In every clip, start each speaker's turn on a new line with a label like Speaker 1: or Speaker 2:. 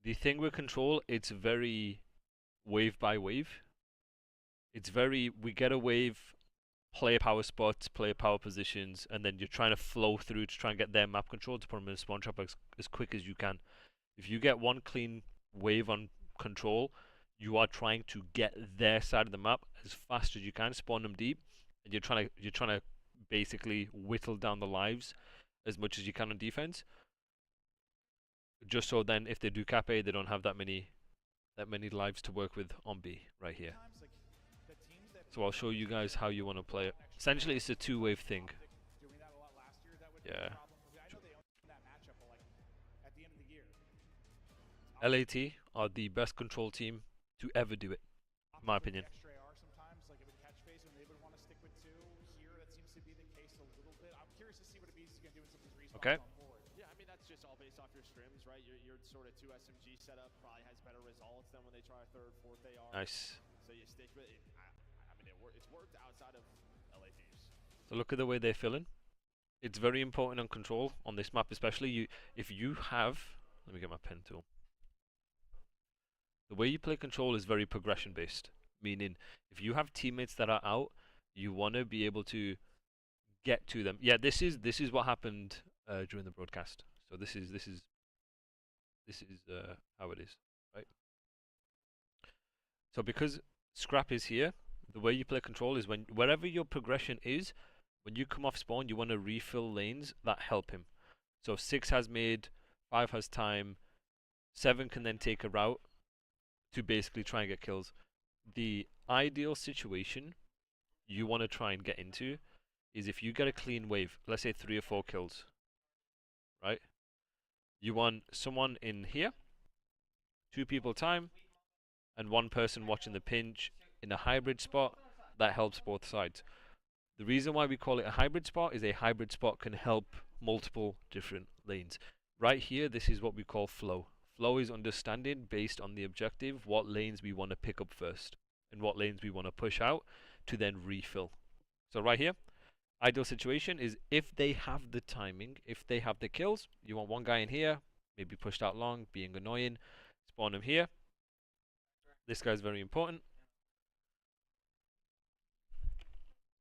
Speaker 1: The thing with control, it's very wave by wave. It's very, we get a wave, play power spots, play power positions, and then you're trying to flow through to try and get their map control to put them in a spawn trap as quick as you can. If you get one clean wave on control, you are trying to get their side of the map as fast as you can, spawn them deep, and you're trying to basically whittle down the lives as much as you can on defense. Just so then if they do cap A, they don't have that many lives to work with on B right here. So I'll show you guys how you want to play it. Essentially, it's a two-wave thing. Yeah. LAT are the best control team to ever do it, in my opinion. Okay.
Speaker 2: Yeah, I mean that's just all based off your scrims, right? Your sort of 2 SMG setup probably has better results than when they try a third, fourth AR.
Speaker 1: Nice.
Speaker 2: So you stick with it. I mean, it's worked outside of LA teams.
Speaker 1: So look at the way they're filling. It's very important on control on this map, especially if you have. Let me get my pen tool. The way you play control is very progression based, meaning if you have teammates that are out, you want to be able to get to them. Yeah, this is what happened during the broadcast. So this is how it is, right? So because scrap is here, the way you play control is wherever your progression is, when you come off spawn, you want to refill lanes that help him. So 6 has mid, 5 has time, 7 can then take a route to basically try and get kills. The ideal situation you want to try and get into is if you get a clean wave, let's say 3 or 4 kills, right? You want someone in here, 2 people time, and 1 person watching the pinch in a hybrid spot that helps both sides. The reason why we call it a hybrid spot is a hybrid spot can help multiple different lanes. Right here, this is what we call flow. Flow is understanding based on the objective what lanes we want to pick up first and what lanes we want to push out to then refill. So right here, ideal situation is if they have the timing, if they have the kills, you want 1 guy in here, maybe pushed out long, being annoying, spawn him here. This guy's very important.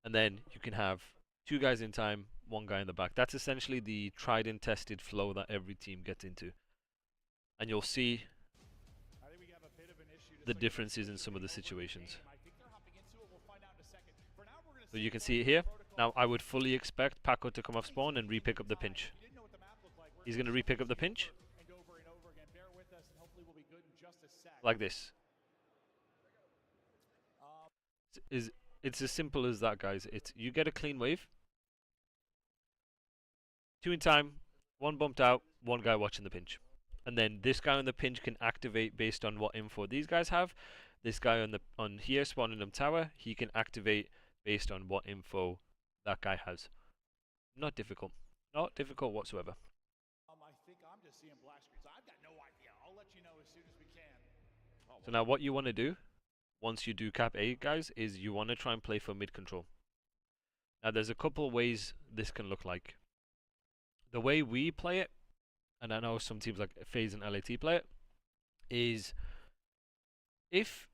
Speaker 1: And then you can have 2 guys in time, 1 guy in the back. That's essentially the tried and tested flow that every team gets into. And you'll see the differences in some of the situations. So you can see it here. Now I would fully expect Paco to come off spawn and re-pick up the pinch. He's going to re-pick up the pinch. Like this. It's as simple as that, guys. It's you get a clean wave. 2 in time, 1 bumped out, 1 guy watching the pinch. And then this guy on the pinch can activate based on what info these guys have. This guy on here spawning them tower, he can activate based on what info that guy has. Not difficult. Not difficult whatsoever.
Speaker 2: I think I'm just seeing black screens. I've got no idea. I'll let you know as soon as we can.
Speaker 1: So now what you want to do, once you do cap A, guys, is you want to try and play for mid control. Now there's a couple of ways this can look like. The way we play it, and I know some teams like FaZe and LAT play it, is if,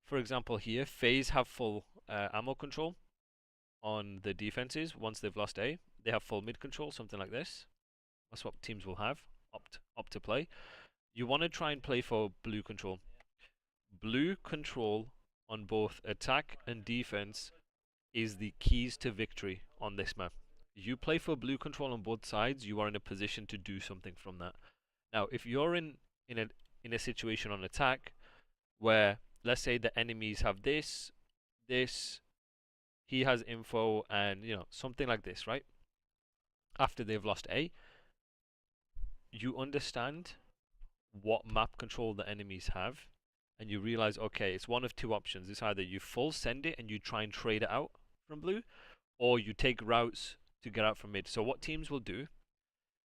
Speaker 1: for example here, FaZe have full ammo control on the defenses once they've lost A, they have full mid control, something like this. That's what teams will have, opt to play. You want to try and play for blue control. Blue control on both attack and defense is the keys to victory on this map. You play for blue control on both sides, you are in a position to do something from that. Now, if you're in a situation on attack where, let's say, the enemies have this, he has info, and something like this, right? After they've lost A, you understand what map control the enemies have, and you realize, okay, it's one of 2 options. It's either you full send it and you try and trade it out from blue, or you take routes to get out from mid. So what teams will do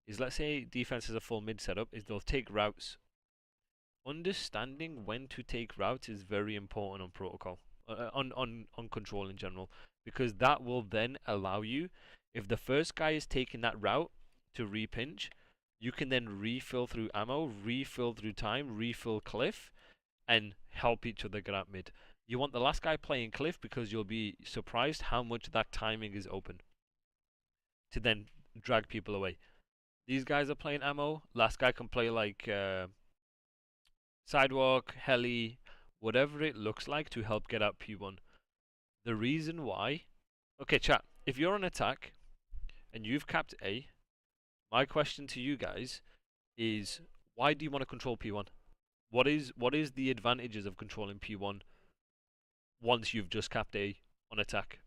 Speaker 1: is, let's say defense has a full mid setup, is they'll take routes. Understanding when to take routes is very important on protocol, on control in general, because that will then allow you, if the first guy is taking that route to repinch, You can then refill through ammo, refill through time, refill cliff, and help each other get out mid. You want the last guy playing cliff because you'll be surprised how much that timing is open to then drag people away. These guys are playing ammo. Last guy can play like sidewalk, heli, whatever it looks like to help get out P1. The reason why. Okay, chat. If you're on attack and you've capped A, my question to you guys is why do you want to control P1? What is the advantages of controlling P1 once you've just capped A on attack?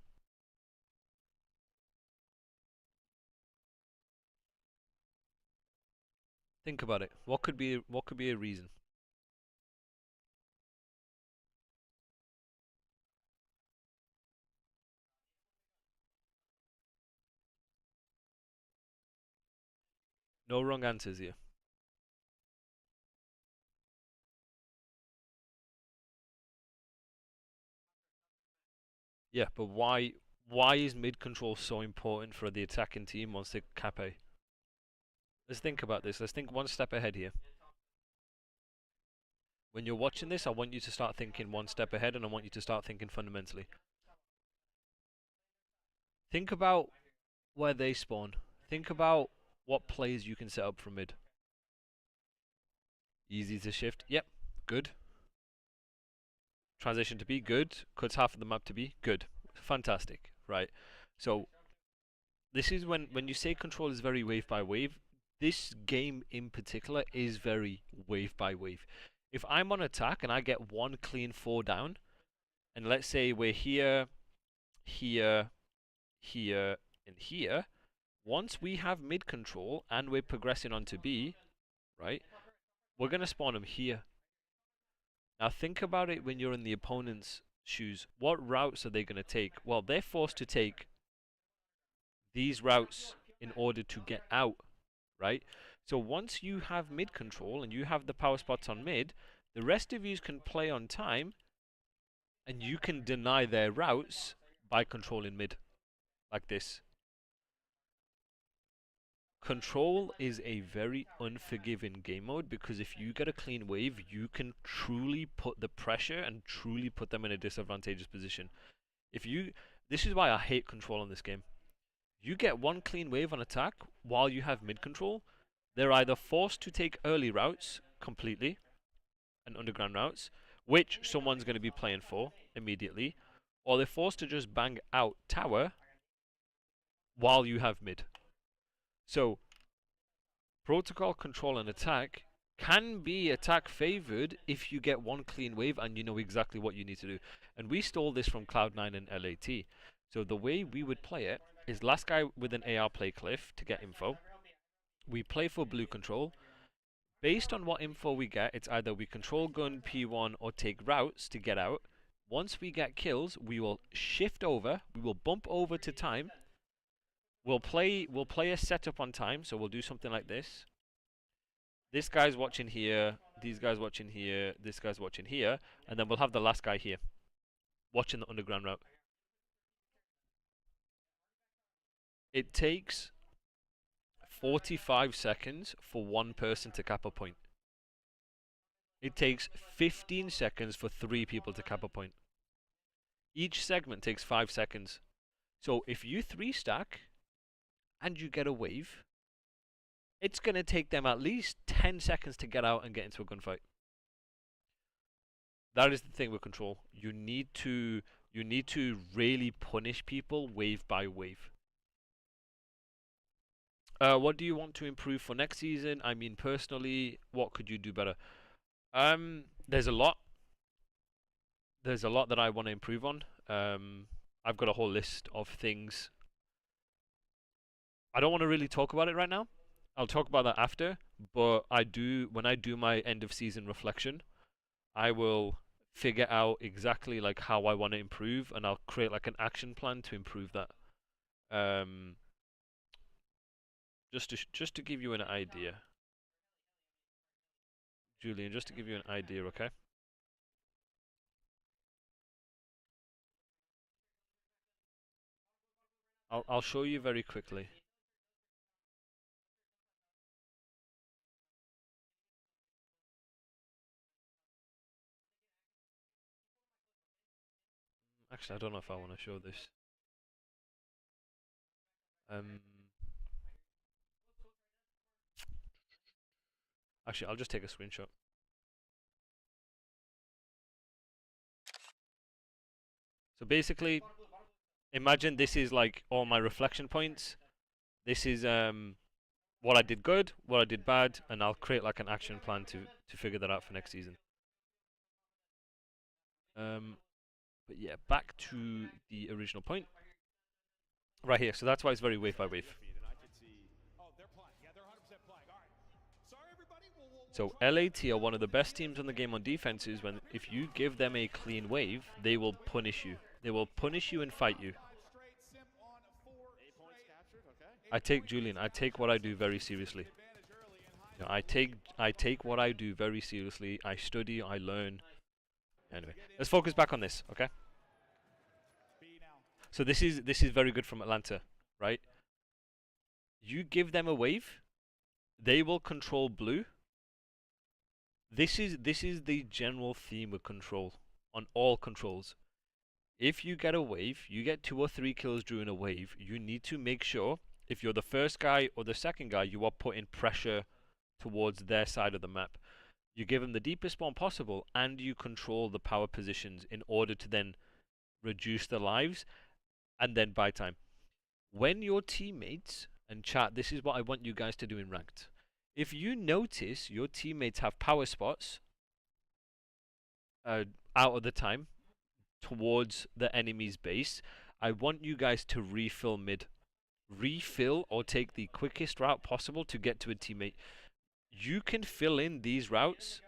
Speaker 1: Think about it. What could be a reason? No wrong answers here. Yeah, but why is mid control so important for the attacking team once they cap A? Let's think about this. Let's think one step ahead here. When you're watching this, I want you to start thinking one step ahead and I want you to start thinking fundamentally. Think about where they spawn. Think about what plays you can set up from mid. Easy to shift. Yep, good. Transition to B, good. Cuts half of the map to B, good. Fantastic, right? So this is when you say control is very wave by wave. This game in particular is very wave by wave. If I'm on attack and I get one clean 4 down, and let's say we're here, here, here, and here, once we have mid control and we're progressing on to B, right, we're going to spawn them here. Now think about it when you're in the opponent's shoes. What routes are they going to take? Well, they're forced to take these routes in order to get out, right? So once you have mid control and you have the power spots on mid, the rest of you can play on time and you can deny their routes by controlling mid like this. Control is a very unforgiving game mode because if you get a clean wave, you can truly put the pressure and truly put them in a disadvantageous position. This is why I hate control in this game. You get one clean wave on attack while you have mid control, they're either forced to take early routes completely and underground routes, which someone's going to be playing for immediately, or they're forced to just bang out tower while you have mid. So, protocol control and attack can be attack favored if you get one clean wave and you know exactly what you need to do. And we stole this from Cloud9 and LAT. So the way we would play it is last guy with an AR play cliff to get info. We play for blue control. Based on what info we get, it's either we control gun P1 or take routes to get out. Once we get kills, we will shift over, we will bump over to time. We'll play a setup on time, so we'll do something like this. This guy's watching here, these guys watching here, this guy's watching here, and then we'll have the last guy here, watching the underground route. It takes 45 seconds for one person to cap a point. It takes 15 seconds for 3 people to cap a point. Each segment takes 5 seconds. So if you 3 stack and you get a wave, it's going to take them at least 10 seconds to get out and get into a gunfight. That is the thing with control. You need to really punish people wave by wave. What do you want to improve for next season? I mean, personally, what could you do better? There's a lot. There's a lot that I want to improve on. I've got a whole list of things. I don't want to really talk about it right now. I'll talk about that after. But when I do my end of season reflection, I will figure out exactly like how I want to improve, and I'll create like an action plan to improve that. Um, just to give you an idea, Julian, just to give you an idea, okay? I'll show you very quickly. Actually, I don't know if I want to show this. Um, Actually, I'll just take a screenshot. So basically, imagine this is like all my reflection points. This is what I did good, what I did bad, and I'll create like an action plan to figure that out for next season. But yeah, back to the original point. Right here. So that's why it's very wave by wave. So LAT are one of the best teams in the game on defenses. When if you give them a clean wave, they will punish you. They will punish you and fight you. I take Julian. I take what I do very seriously. You know, I take what I do very seriously. I study. I learn. Anyway, let's focus back on this, okay? So this is very good from Atlanta, right? You give them a wave, they will control blue. This is the general theme with control on all controls. If you get a wave, you get 2 or 3 kills during a wave, you need to make sure if you're the first guy or the second guy, you are putting pressure towards their side of the map. You give them the deepest spawn possible and you control the power positions in order to then reduce the lives and then buy time. When your teammates, and chat, this is what I want you guys to do in ranked. If you notice your teammates have power spots out of the time towards the enemy's base, I want you guys to refill mid. Refill or take the quickest route possible to get to a teammate. You can fill in these routes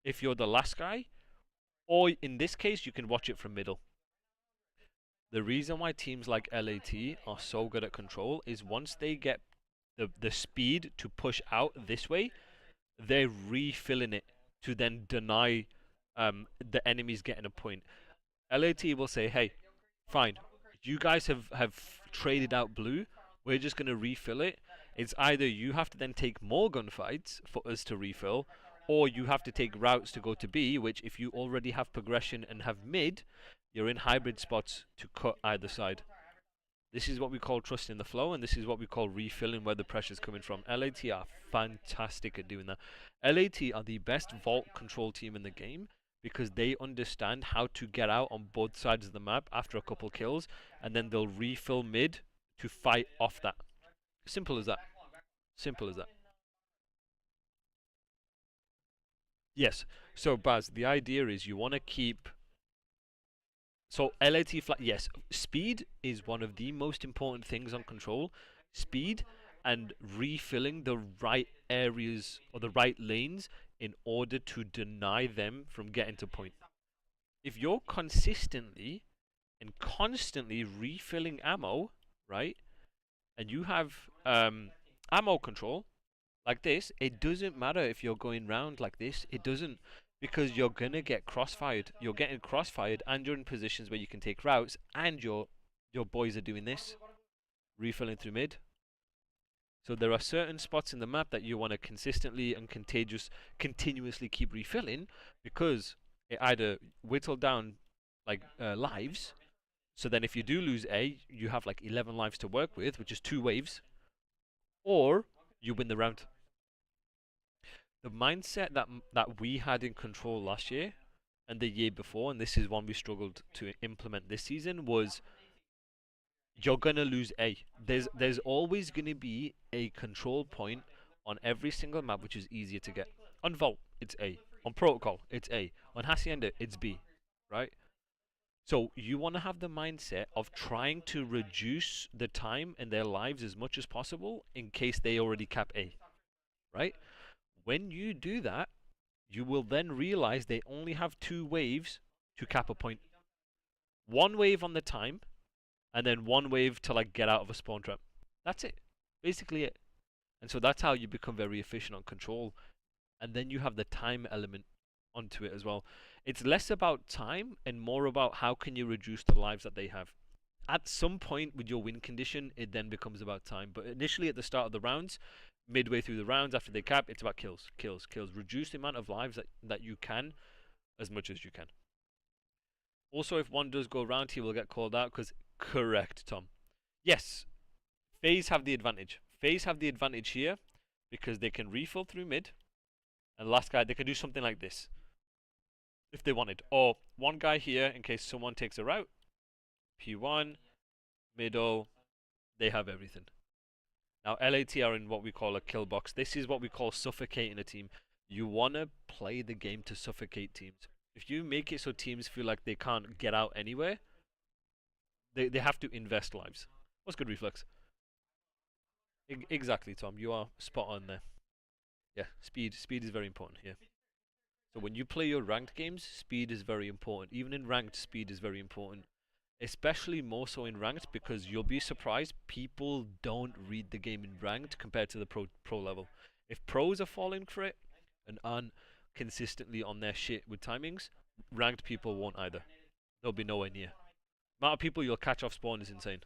Speaker 1: if you're the last guy, or in this case, you can watch it from middle. The reason why teams like LAT are so good at control is once they get the speed to push out this way, they're refilling it to then deny the enemies getting a point. LAT will say, hey, fine, you guys have traded out blue, we're just going to refill it. It's either you have to then take more gunfights for us to refill, or you have to take routes to go to B, which if you already have progression and have mid, you're in hybrid spots to cut either side. This is what we call trusting the flow, and this is what we call refilling where the pressure's coming from. LAT are fantastic at doing that. LAT are the best vault control team in the game because they understand how to get out on both sides of the map after a couple kills, and then they'll refill mid to fight off that. Simple as that. Simple as that. Yes. So, Baz, the idea is you want to keep. So, LAT flat, yes, speed is one of the most important things on control. Speed and refilling the right areas or the right lanes in order to deny them from getting to point. If you're consistently and constantly refilling ammo, right, and you have ammo control, like this, it doesn't matter if you're going round like this. It doesn't, because you're gonna get crossfired. You're getting crossfired, and you're in positions where you can take routes, and your boys are doing this, refilling through mid. So there are certain spots in the map that you want to consistently and continuously keep refilling, because it either whittle down like lives. So then if you do lose A, you have like 11 lives to work with, which is 2 waves, or you win the round. The mindset that we had in control last year and the year before, and this is one we struggled to implement this season, was you're gonna lose A. There's always gonna be a control point on every single map which is easier to get. On Vault, it's A. On Protocol, it's A. On Hacienda, it's B. Right? So you want to have the mindset of trying to reduce the time in their lives as much as possible in case they already cap A. Right? When you do that, you will then realize they only have 2 waves to cap a point. 1 wave on the time, and then 1 wave to like get out of a spawn trap. That's it. Basically it. And so that's how you become very efficient on control. And then you have the time element onto it as well. It's less about time and more about how can you reduce the lives that they have. At some point with your win condition, it then becomes about time. But initially at the start of the rounds, midway through the rounds, after they cap, it's about kills, kills, kills. Reduce the amount of lives that you can as much as you can. Also, if one does go round, he will get called out because correct, Tom. Yes, FaZe have the advantage. FaZe have the advantage here because they can refill through mid, and last guy they can do something like this if they wanted, or one guy here in case someone takes a route. P1, middle, they have everything. Now LAT are in what we call a kill box. This is what we call suffocating a team. You want to play the game to suffocate teams. If you make it so teams feel like they can't get out anywhere, they have to invest lives. What's good, Reflex? Exactly, Tom. You are spot on there. Yeah, speed is very important here. So when you play your ranked games, speed is very important. Even in ranked, speed is very important. Especially more so in ranked because you'll be surprised people don't read the game in ranked compared to the pro level. If pros are falling for it and aren't consistently on their shit with timings, ranked people won't either. They'll be nowhere near. The amount of people you'll catch off spawn is insane.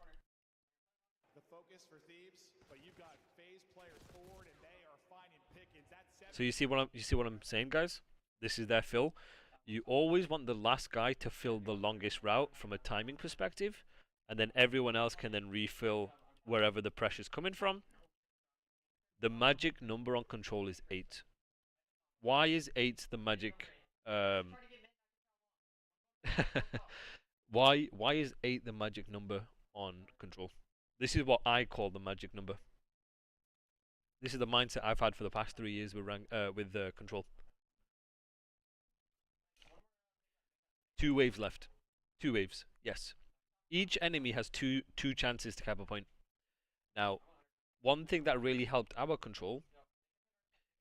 Speaker 2: The focus for Thieves, but you've got FaZe players forward and they are finding pickings. That's
Speaker 1: So you see what I'm saying, guys? This is their fill. You always want the last guy to fill the longest route from a timing perspective, and then everyone else can then refill wherever the pressure's coming from. The magic number on control is 8. Why is 8 the magic? Why is 8 the magic number on control? This is what I call the magic number. This is the mindset I've had for the past 3 years with control. 2 waves left. 2 waves, yes. Each enemy has two chances to cap a point. Now, one thing that really helped our control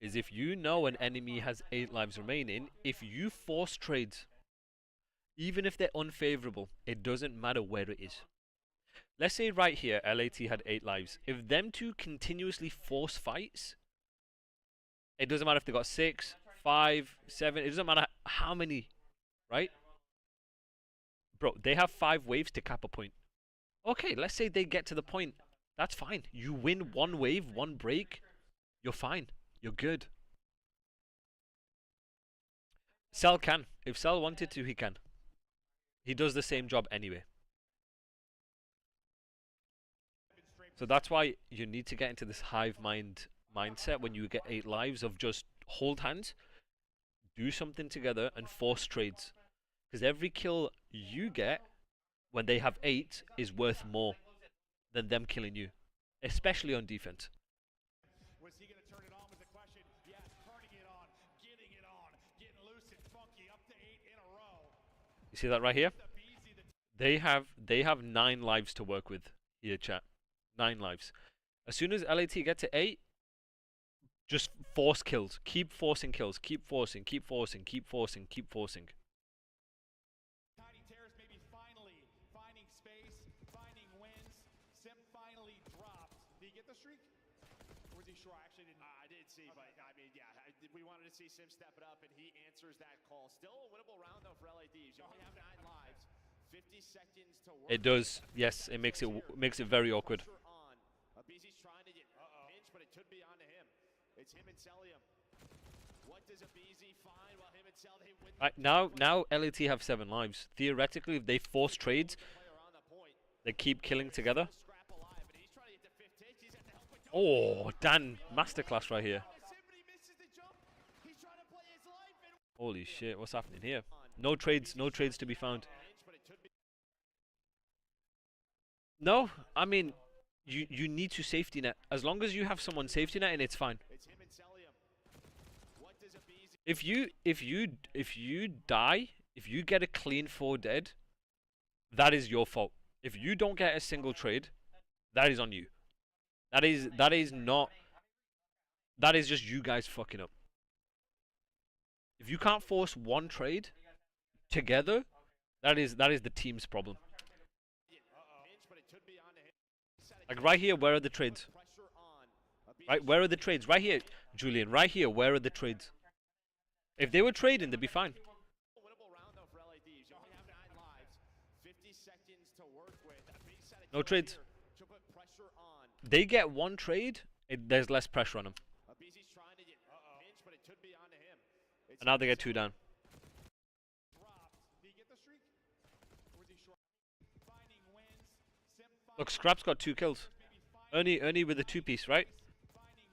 Speaker 1: is if you know an enemy has 8 lives remaining, if you force trades, even if they're unfavorable, it doesn't matter where it is. Let's say right here, LAT had 8 lives. If them two continuously force fights, it doesn't matter if they got 6, 5, 7, it doesn't matter how many, right? Bro, they have 5 waves to cap a point. Okay, let's say they get to the point. That's fine. You win 1 wave, 1 break, you're fine. You're good. Cell can. If Cell wanted to, he can. He does the same job anyway. So that's why you need to get into this hive mind mindset when you get 8 lives of just hold hands, do something together, and force trades. Because every kill you get when they have 8 is worth more than them killing you, especially on defense.
Speaker 2: Was he going to turn it on was the question. Yes, turning it on, getting loose and funky, up to 8 in a row.
Speaker 1: You see that right here? They have 9 lives to work with here, chat. 9 lives. As soon as LAT get to 8, just force kills. Keep forcing kills. Keep forcing. Keep forcing. Keep forcing. Keep forcing.
Speaker 2: Tiny Terrace maybe finally finding space, finding wins. Sim finally dropped. Did he get the streak? Or was he sure? I actually didn't. I did see, but I mean, yeah, we wanted to see Sim step it up, and he answers that call. Still a winnable round though for LADs. You only have 9 lives. 50 seconds to work.
Speaker 1: It does. Yes, it makes it very awkward.
Speaker 2: Abizi's trying to get pinched, but it could be onto him. It's him and Celium. What does Abizi find while him and Cel they win?
Speaker 1: Right, now LAT have 7 lives. Theoretically, if they force trades, they keep killing together. Oh, Dan, masterclass right here. Holy shit, what's happening here? No trades to be found. No, I mean, you need to safety net. As long as you have someone safety net, and it's fine. If you die, if you get a clean 4 dead, that is your fault. If you don't get a single trade, that is on you. That is not. That is just you guys fucking up. If you can't force 1 trade together, that is the team's problem. Like right here, where are the trades? Right, where are the trades? Right here, Julian. Right here, where are the trades? If they were trading, they'd be fine. No trades. They get 1 trade, there's less pressure on them. And now they get 2 down. Look, Scrap's got 2 kills. Ernie with a 2-piece, right?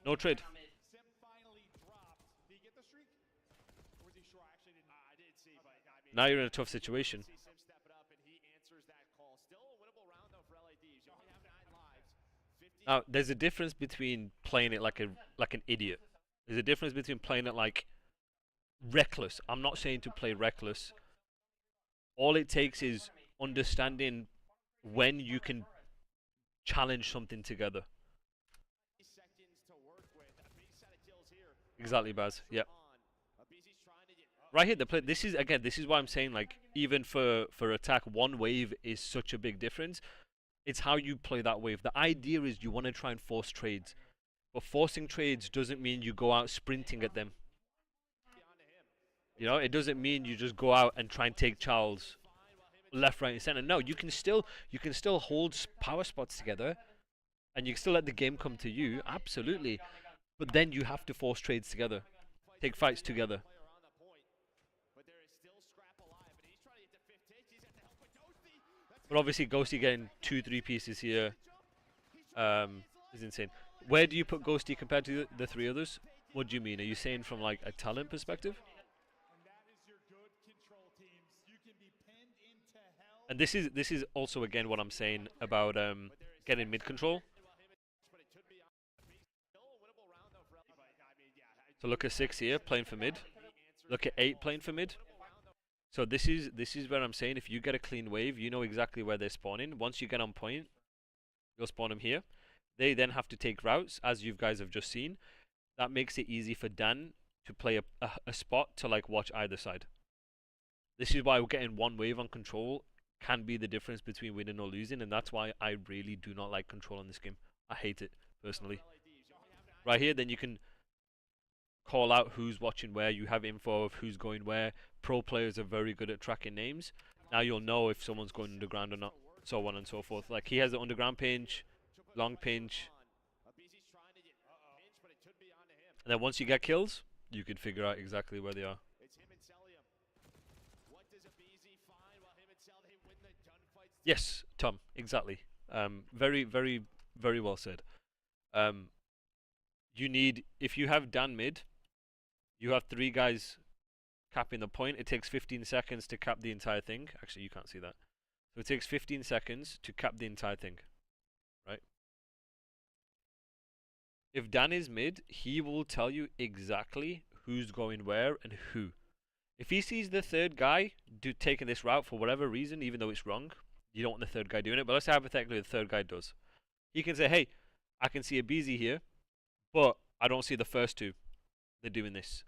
Speaker 1: No trade.
Speaker 2: Sim finally dropped. Did he get the streak? Or was he sure? I actually didn't. I did see, but I mean,
Speaker 1: Now you're in a tough situation.
Speaker 2: see Sim step it up, and he answers that call. Still a winnable round though for LAT. You only have 9 lives. 50.
Speaker 1: Now, there's a difference between playing it like an idiot. There's a difference between playing it like reckless. I'm not saying to play reckless. All it takes is understanding when you can challenge something together.
Speaker 2: Seconds to work with. A big set of kills here.
Speaker 1: Exactly, Baz. Yep.
Speaker 2: BZ's trying to get.
Speaker 1: Right here, the play. This is why I'm saying, like, even for attack, one wave is such a big difference. It's how you play that wave. The idea is you want to try and force trades, but forcing trades doesn't mean you go out sprinting at them. You know, it doesn't mean you just go out and try and take Charles left, right, and center. No, you can still hold power spots together, and you can still let the game come to you. Absolutely, but then you have to force trades together, take fights together. But obviously, Ghosty getting 2-3 pieces here is insane. Where do you put Ghosty compared to the 3 others? What do you mean? Are you saying from like a talent perspective? And this is also again what I'm saying about getting mid control. So look at 6 here playing for mid. Look at 8 playing for mid. So this is where I'm saying if you get a clean wave, you know exactly where they're spawning. Once you get on point, you'll spawn them here. They then have to take routes, as you guys have just seen. That makes it easy for Dan to play a spot to like watch either side. This is why we're getting one wave on control can be the difference between winning or losing, and that's why I really do not like control in this game. I hate it personally. Right here, then you can call out who's watching where. You have info of who's going where. Pro players are very good at tracking names. Now you'll know if someone's going underground or not, so on and so forth. Like he has the underground pinch, long pinch, and then once you get kills, you can figure out exactly where they are. Yes, Tom, exactly. Very, very, very well said. You need, if you have Dan mid, you have 3 guys capping the point. It takes 15 seconds to cap the entire thing. Actually, you can't see that. So it takes 15 seconds to cap the entire thing, right? If Dan is mid, he will tell you exactly who's going where and who. If he sees the 3rd guy taking this route for whatever reason, even though it's wrong, you don't want the 3rd guy doing it, but let's say hypothetically the 3rd guy does. He can say, hey, I can see a BZ here, but I don't see the first 2. They're doing this.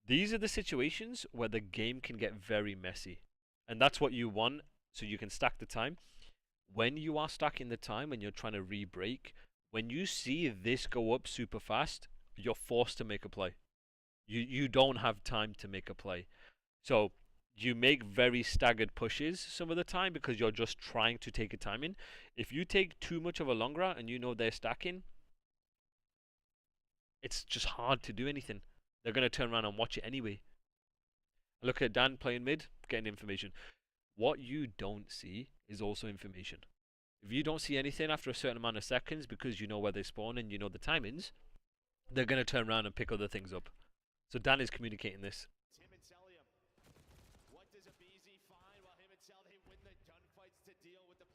Speaker 1: These are the situations where the game can get very messy. And that's what you want, so you can stack the time. When you are stacking the time and you're trying to re-break, when you see this go up super fast, you're forced to make a play. You don't have time to make a play. So you make very staggered pushes some of the time because you're just trying to take a time in. If you take too much of a long route and you know they're stacking, it's just hard to do anything. They're going to turn around and watch it anyway. Look at Dan playing mid, getting information. What you don't see is also information. If you don't see anything after a certain amount of seconds because you know where they spawn and you know the timings, they're going to turn around and pick other things up. So Dan is communicating this.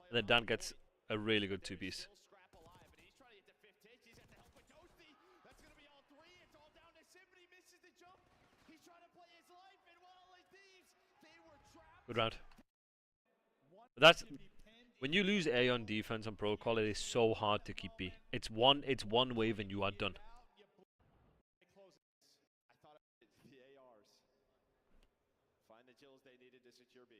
Speaker 1: And then Dan gets a really good 2-piece. Good round. But that's when you lose A on defense on protocol, it is so hard to keep B. It's one wave and you are done.
Speaker 2: Find the kills they needed to secure B.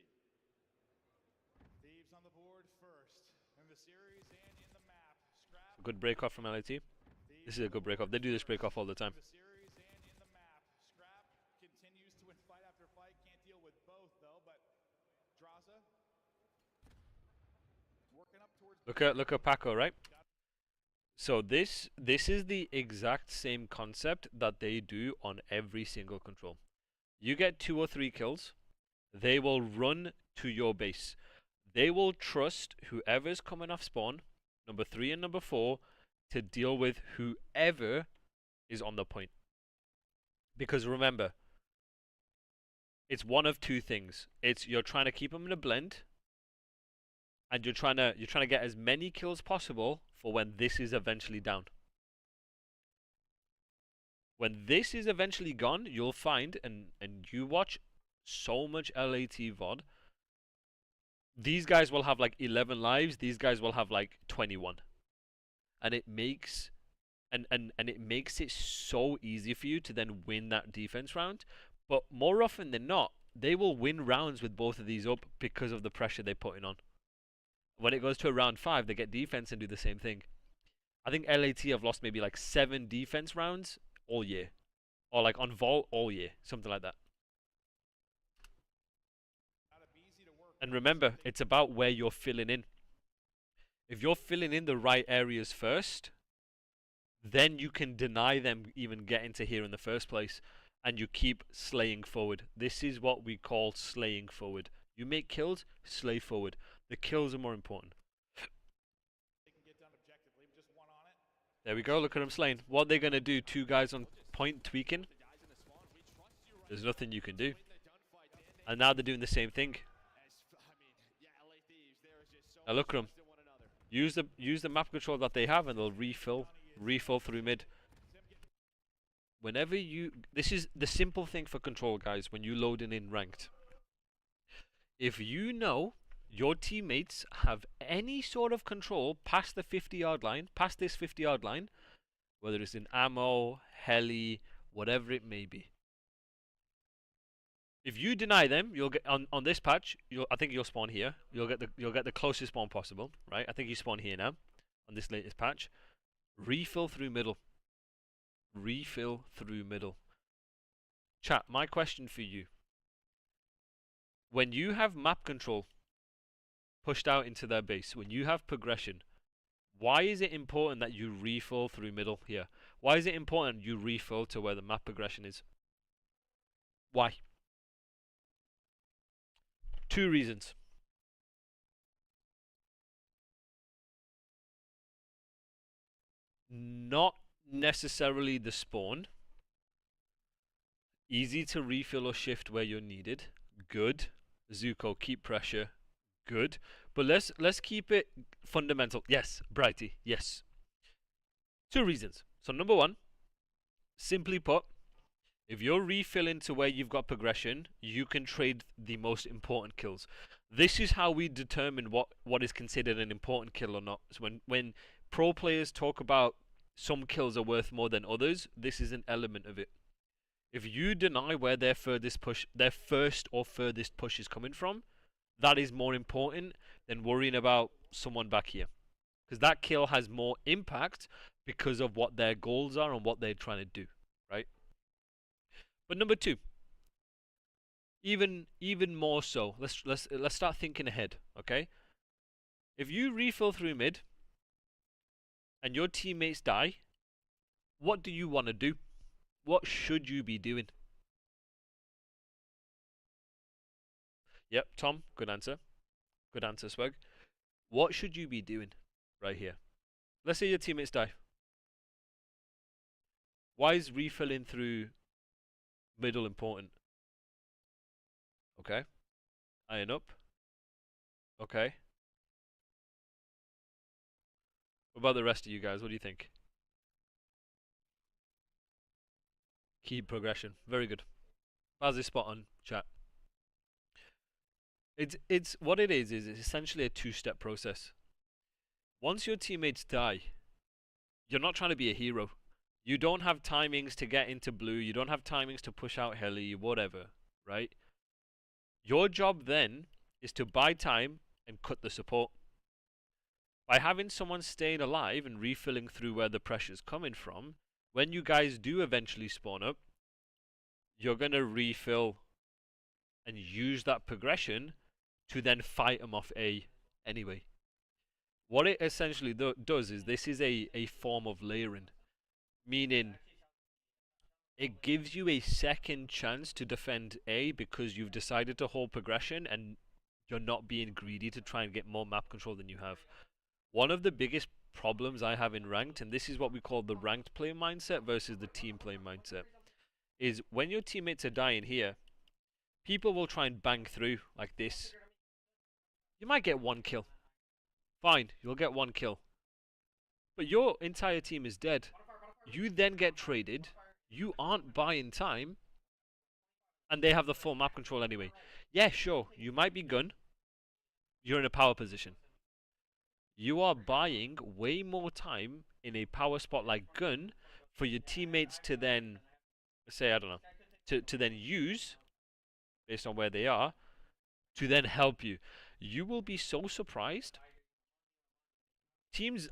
Speaker 2: Thieves on the board first in the series and in the map. Scrap.
Speaker 1: Good break off from LAT. This is a good break off. They do this break off all the time.
Speaker 2: The series and in the map. Scrap continues to win fight after fight. Can't deal with both though, but Draza working up towards.
Speaker 1: Look at Paco, right? So this is the exact same concept that they do on every single control. You get 2 or 3 kills, they will run to your base. They will trust whoever's coming off spawn, number 3 and number 4, to deal with whoever is on the point. Because remember, it's one of two things. It's you're trying to keep them in a blend, and you're trying to get as many kills possible for when this is eventually down. When this is eventually gone, you'll find, and you watch so much LAT VOD, these guys will have like 11 lives, these guys will have like 21. And it makes it makes it so easy for you to then win that defense round. But more often than not, they will win rounds with both of these up because of the pressure they're putting on. When it goes to a round 5, they get defense and do the same thing. I think LAT have lost maybe like 7 defense rounds all year. Or like on vault all year. Something like that. And remember, it's about where you're filling in. If you're filling in the right areas first, then you can deny them even getting to here in the first place. And you keep slaying forward. This is what we call slaying forward. You make kills, slay forward. The kills are more important. There we go, look at them slaying. What are they going to do? 2 guys on point tweaking? There's nothing you can do. And now they're doing the same thing. Now look at them. Use the map control that they have and they'll refill through mid. Whenever you... This is the simple thing for control, guys, when you load in ranked. If you know your teammates have any sort of control past the 50-yard line, past this 50-yard line, whether it's in ammo, heli, whatever it may be. If you deny them, you'll get on this patch. I think you'll spawn here. You'll get the closest spawn possible, right? I think you spawn here now, on this latest patch. Refill through middle. Refill through middle. Chat, my question for you. When you have map control pushed out into their base, when you have progression, why is it important that you refill through middle here? Why is it important you refill to where the map progression is? Why? 2 reasons. Not necessarily the spawn. Easy to refill or shift where you're needed. Good. Zuko, keep pressure. Good. But let's keep it fundamental. Yes, Brighty. Yes. 2 reasons. So number 1, simply put, if you're refilling to where you've got progression, you can trade the most important kills. This is how we determine what is considered an important kill or not. So when pro players talk about some kills are worth more than others, this is an element of it. If you deny where their first or furthest push is coming from, that is more important than worrying about someone back here. Because that kill has more impact because of what their goals are and what they're trying to do, right? But number 2, even more so, let's start thinking ahead, okay? If you refill through mid and your teammates die, what do you want to do? What should you be doing? Yep, Tom, good answer. Good answer, Swag. What should you be doing right here? Let's say your teammates die. Why is refilling through middle important? Okay. Iron up. Okay. What about the rest of you guys? What do you think? Keep progression. Very good. Baz is spot on, chat. It's what it is it's essentially a 2-step process. Once your teammates die, you're not trying to be a hero. You don't have timings to get into blue, you don't have timings to push out heli, whatever, right? Your job then is to buy time and cut the support. By having someone staying alive and refilling through where the pressure's coming from, when you guys do eventually spawn up, you're going to refill and use that progression to then fight them off A anyway. What it essentially does is this is a form of layering, meaning it gives you a second chance to defend A because you've decided to hold progression and You're not being greedy to try and get more map control than you have. One of the biggest problems I have in ranked, and this is what we call the ranked play mindset versus the team play mindset, is when your teammates are dying here, people will try and bang through like this. You might get one kill. Fine, you'll get one kill. But your entire team is dead. You then get traded. You aren't buying time. And they have the full map control anyway. Yeah, sure, you might be gun. You're in a power position. You are buying way more time in a power spot like gun for your teammates to then say, I don't know, to then use based on where they are to then help you. You will be so surprised. Teams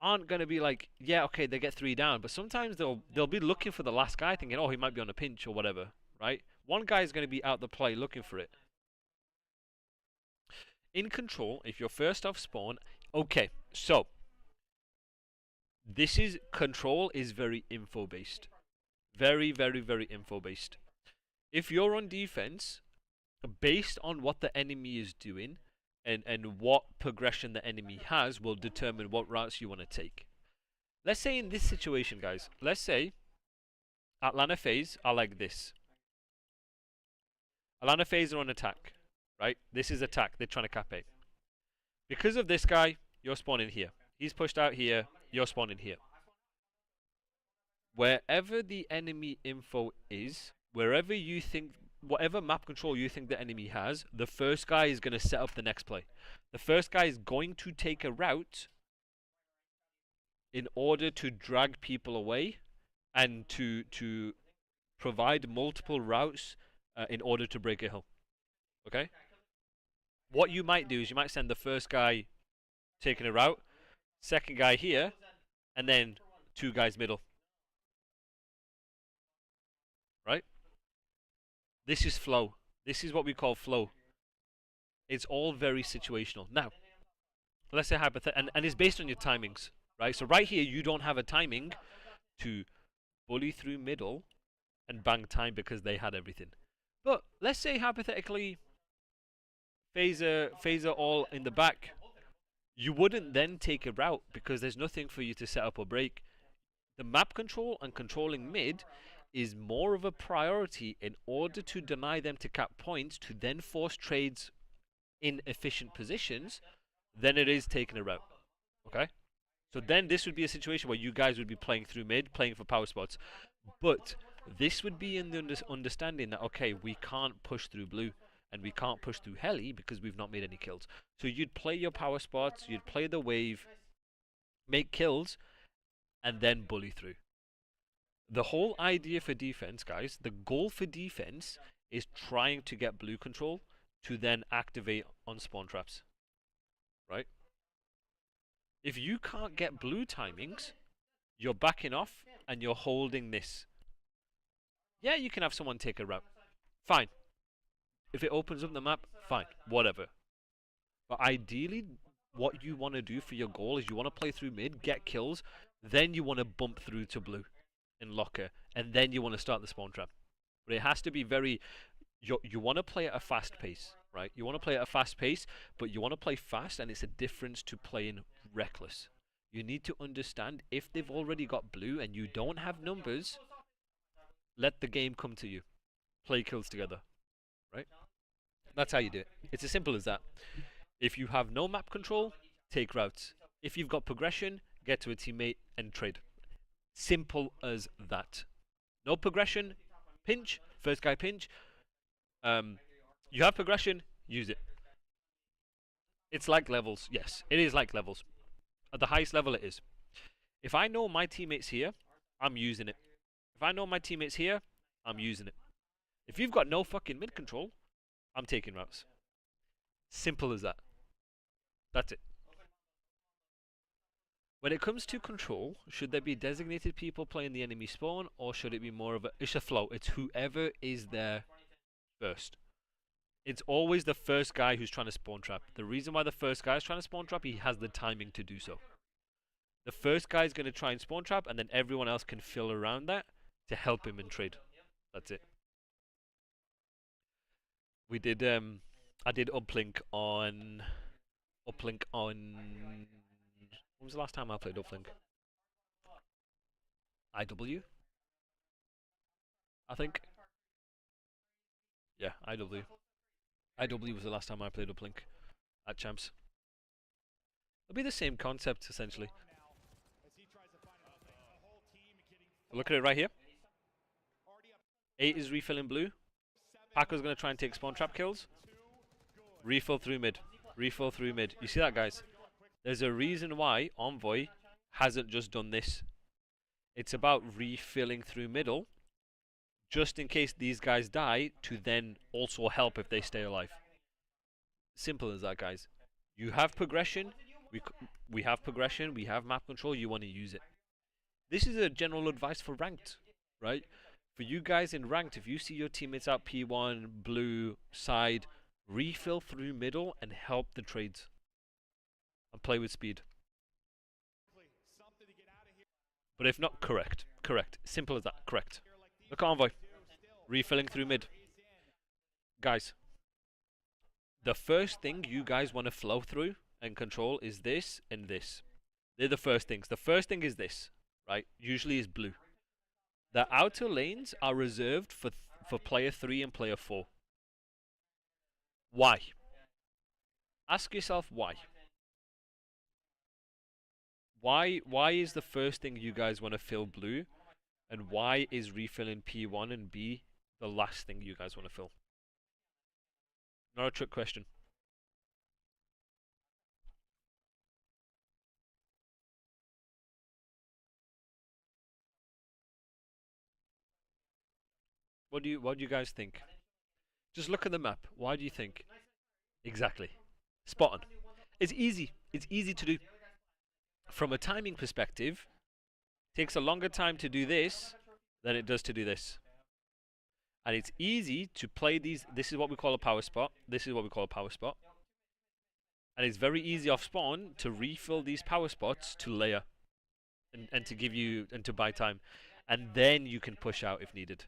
Speaker 1: aren't going to be like, yeah, okay, they get 3 down, but sometimes they'll be looking for the last guy thinking, oh, he might be on a pinch or whatever, right? One guy is going to be out the play looking for it. In control, if you're first off spawn, okay, so this is control is very info based. Very, very, very info based. If you're on defense, based on what the enemy is doing and what progression the enemy has will determine what routes you want to take. Let's say in this situation, guys, let's say Atlanta FaZe are like this. Atlanta FaZe are on attack, right? This is attack. They're trying to cap A. Because of this guy, you're spawning here. He's pushed out here. You're spawning here. Wherever the enemy info is, wherever you think, whatever map control you think the enemy has, the first guy is going to set up the next play. The first guy is going to take a route in order to drag people away and to provide multiple routes in order to break a hill. Okay? What you might do is you might send the first guy taking a route, second guy here, and then 2 guys middle. Right? This is flow. This is what we call flow. It's all very situational. Now, let's say hypothetical, and it's based on your timings, right? So right here, you don't have a timing to bully through middle and bang time because they had everything. But let's say hypothetically, phaser all in the back. You wouldn't then take a route because there's nothing for you to set up or break. The map control and controlling mid is more of a priority in order to deny them to cap points to then force trades in efficient positions than it is taking a route. Okay? So then this would be a situation where you guys would be playing through mid, playing for power spots. But this would be in the understanding that, okay, we can't push through blue and we can't push through heli because we've not made any kills. So you'd play your power spots, you'd play the wave, make kills, and then bully through. The whole idea for defense, guys, the goal for defense is trying to get blue control to then activate on spawn traps. Right? If you can't get blue timings, you're backing off and you're holding this. Yeah, you can have someone take a route. Fine. If it opens up the map, fine. Whatever. But ideally, what you want to do for your goal is you want to play through mid, get kills, then you want to bump through to blue in locker, and then you want to start the spawn trap. But it has to be very... You want to play at a fast pace, right? You want to play at a fast pace, but you want to play fast, and it's a difference to playing reckless. You need to understand if they've already got blue and you don't have numbers, let the game come to you. Play kills together, right? That's how you do it. It's as simple as that. If you have no map control, take routes. If you've got progression, get to a teammate and trade. Simple as that. No progression, pinch, first guy pinch. You have progression, use it. It's like levels. Yes, it is like levels. At the highest level it is. If I know my teammates here, I'm using it. If I know my teammates here, I'm using it. If you've got no fucking mid control, I'm taking routes. Simple as that. That's it. When it comes to control, should there be designated people playing the enemy spawn, or should it be more of a... It's a flow. It's whoever is there first. It's always the first guy who's trying to spawn trap. The reason why the first guy is trying to spawn trap, he has the timing to do so. The first guy is going to try and spawn trap, and then everyone else can fill around that to help him in trade. That's it. We did I did uplink on when was the last time I played uplink? IW, I think. Yeah, IW. IW was the last time I played uplink at champs. It'll be the same concept essentially. Look at it right here. 8 is refilling blue. Paco's gonna try and take spawn trap kills. Refill through mid. Refill through mid. You see that, guys? There's a reason why Envoy hasn't just done this. It's about refilling through middle, just in case these guys die, to then also help if they stay alive. Simple as that, guys. You have progression. We have progression. We have map control. You want to use it. This is a general advice for ranked, right? For you guys in ranked, if you see your teammates out P1, blue, side, refill through middle and help the trades. And play with speed. But if not, correct. Correct. Simple as that. Correct. Look at Envoy. Refilling through mid. Guys, the first thing you guys want to flow through and control is this and this. They're the first things. The first thing is this, right? Usually is blue. The outer lanes are reserved for player 3 and player 4. Why? Ask yourself why. Why is the first thing you guys want to fill blue, and why is refilling P1 and B the last thing you guys want to fill? Not a trick question. What do you guys think? Just look at the map. Why do you think? Exactly. Spot on. It's easy. It's easy to do. From a timing perspective, it takes a longer time to do this than it does to do this. And it's easy to play these. This is what we call a power spot. This is what we call a power spot. And it's very easy off spawn to refill these power spots to layer. And to give you, and to buy time. And then you can push out if needed.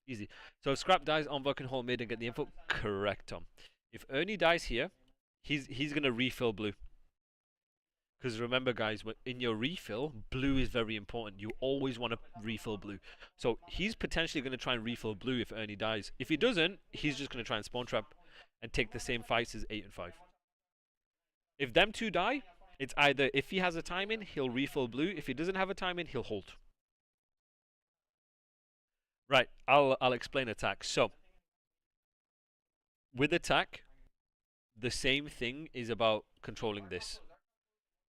Speaker 1: Easy. So if Scrap dies, Envoy can hold mid and get the info. Correct, Tom. If Ernie dies here, he's going to refill blue. Because remember, guys, in your refill, blue is very important. You always want to refill blue. So he's potentially going to try and refill blue if Ernie dies. If he doesn't, he's just going to try and spawn trap and take the same fights as 8 and 5. If them two die, it's either if he has a time in, he'll refill blue. If he doesn't have a time in, he'll hold. Right, I'll explain attack. So, with attack, the same thing is about controlling this.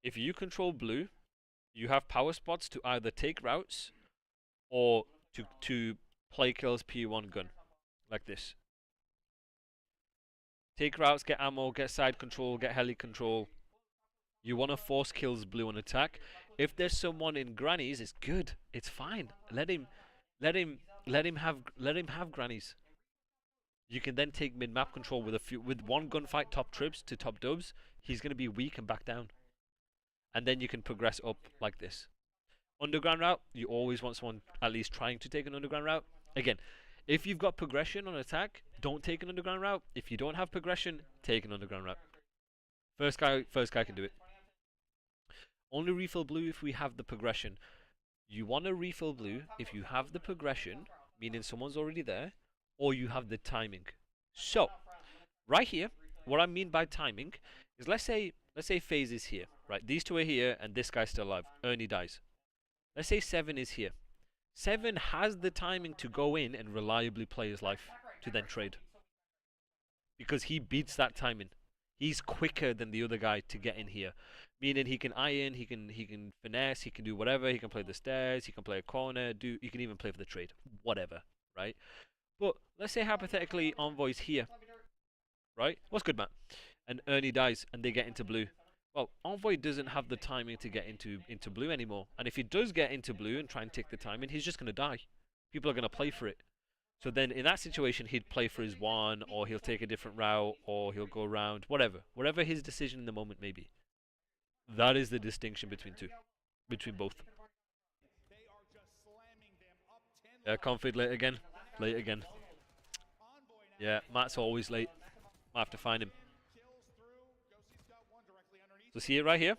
Speaker 1: If you control blue, you have power spots to either take routes or to play kills P1 gun, like this. Take routes, get ammo, get side control, get heli control. You want to force kills blue on attack. If there's someone in grannies, it's good. It's fine. Let him have grannies. You can then take mid map control with one gunfight top trips to top dubs. He's gonna be weak and back down. And then you can progress up like this. Underground route, you always want someone at least trying to take an underground route. Again, if you've got progression on attack, don't take an underground route. If you don't have progression, take an underground route. First guy can do it. Only refill blue if we have the progression. You want to refill blue if you have the progression, meaning someone's already there, or you have the timing. So, right here, what I mean by timing is let's say FaZe is here, right? These two are here, and this guy's still alive. Ernie dies. Let's say 7 is here. 7 has the timing to go in and reliably play his life to then trade. Because he beats that timing. He's quicker than the other guy to get in here. Meaning he can iron, he can finesse, he can do whatever, he can play the stairs, he can play a corner, he can even play for the trade. Whatever, right? But let's say hypothetically Envoy's here. Right? What's good, Matt? And Ernie dies and they get into blue. Well, Envoy doesn't have the timing to get into blue anymore. And if he does get into blue and try and take the timing, he's just going to die. People are going to play for it. So then in that situation, he'd play for his one, or he'll take a different route, or he'll go around, whatever. Whatever his decision in the moment may be. That is the distinction between both. Config late again. Late again. Yeah, Matt's always late. Might have to find him. So see it right here?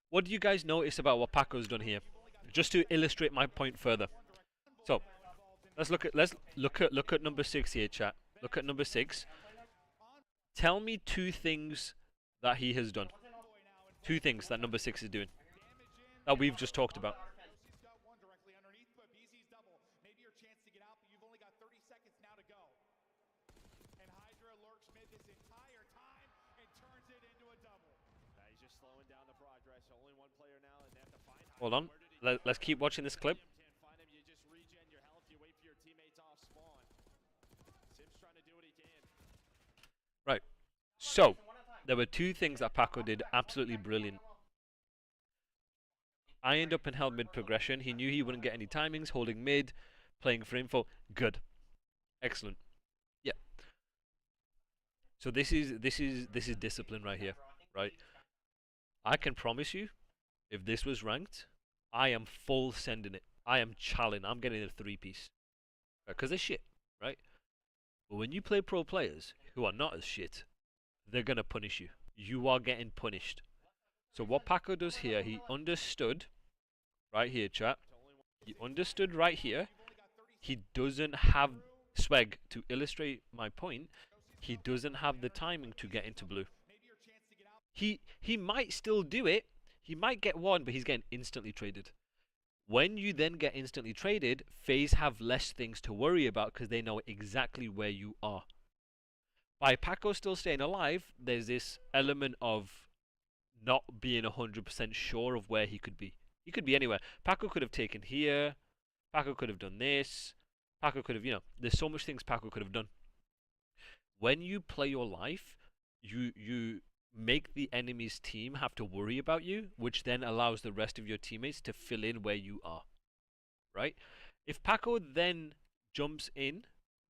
Speaker 1: What do you guys notice about what Paco's done here? Just to illustrate my point further. So let's look at number 6 here, chat. Look at number 6. Tell me 2 things that he has done. 2 things that number 6 is doing that we've just talked about. Hold on. Let's keep watching this clip. Right. So, there were 2 things that Paco did absolutely brilliant. I end up in held mid progression. He knew he wouldn't get any timings, holding mid, playing for info. Good. Excellent. Yeah. So this is discipline right here, right? I can promise you, if this was ranked, I am full sending it. I am challenging. I'm getting a 3-piece. Because they're shit, right? But when you play pro players who are not as shit, they're going to punish you. You are getting punished. So what Paco does here, he understood, right here, chat. He understood right here. He doesn't have swag, to illustrate my point. He doesn't have the timing to get into blue. He might still do it. He might get one, but he's getting instantly traded. When you then get instantly traded, FaZe have less things to worry about because they know exactly where you are. By Paco still staying alive, there's this element of not being 100% sure of where he could be. He could be anywhere. Paco could have taken here. Paco could have done this. Paco could have, there's so much things Paco could have done. When you play your life, you make the enemy's team have to worry about you, which then allows the rest of your teammates to fill in where you are. Right? If Paco then jumps in,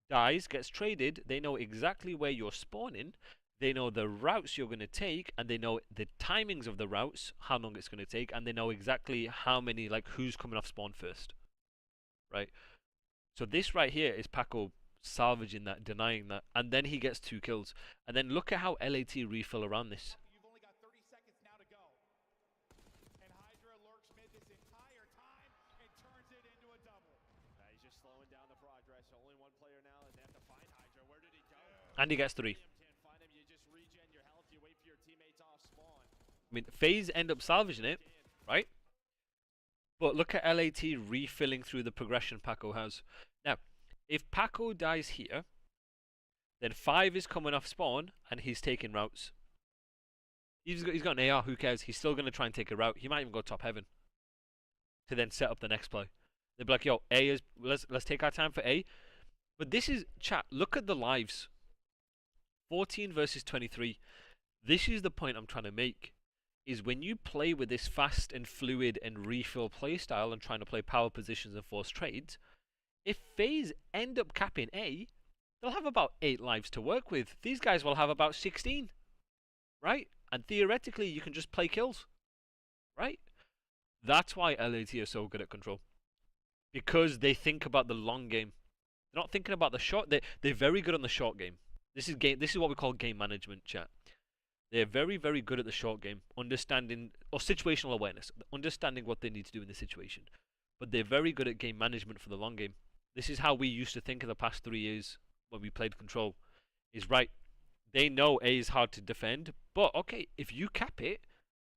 Speaker 1: dies, gets traded, they know exactly where you're spawning, they know the routes you're going to take, and they know the timings of the routes, how long it's going to take, and they know exactly how many, like who's coming off spawn first. Right? So this right here is Paco salvaging that, denying that, and then he gets 2 kills. And then look at how LAT refill around this.
Speaker 2: You've only got 30 seconds now to go. And Hydra lurks mid this entire time and turns it into a double. He's just slowing down the progress. Only one player now, and they have to find Hydra. Where did he go?
Speaker 1: And he gets 3.
Speaker 2: Can't find him. You just regen your health. You wait for your teammates off spawn.
Speaker 1: I mean, FaZe end up salvaging it, right? But look at LAT refilling through the progression Paco has. Now, if Paco dies here, then 5 is coming off spawn and he's taking routes. He's got an AR, who cares? He's still going to try and take a route. He might even go top heaven to then set up the next play. They'll be like, yo, A is, let's take our time for A. But this is, chat, look at the lives. 14 versus 23. This is the point I'm trying to make. Is when you play with this fast and fluid and refill playstyle and trying to play power positions and force trades, if FaZe end up capping A, they'll have about 8 lives to work with. These guys will have about 16. Right? And theoretically, you can just play kills. Right? That's why LAT are so good at control. Because they think about the long game. They're not thinking about the short. They're very good on the short game. This is what we call game management, chat. They're very, very good at the short game, understanding, or situational awareness, understanding what they need to do in the situation. But they're very good at game management for the long game. This is how we used to think in the past 3 years when we played control. Is right. They know A is hard to defend, but okay, if you cap it,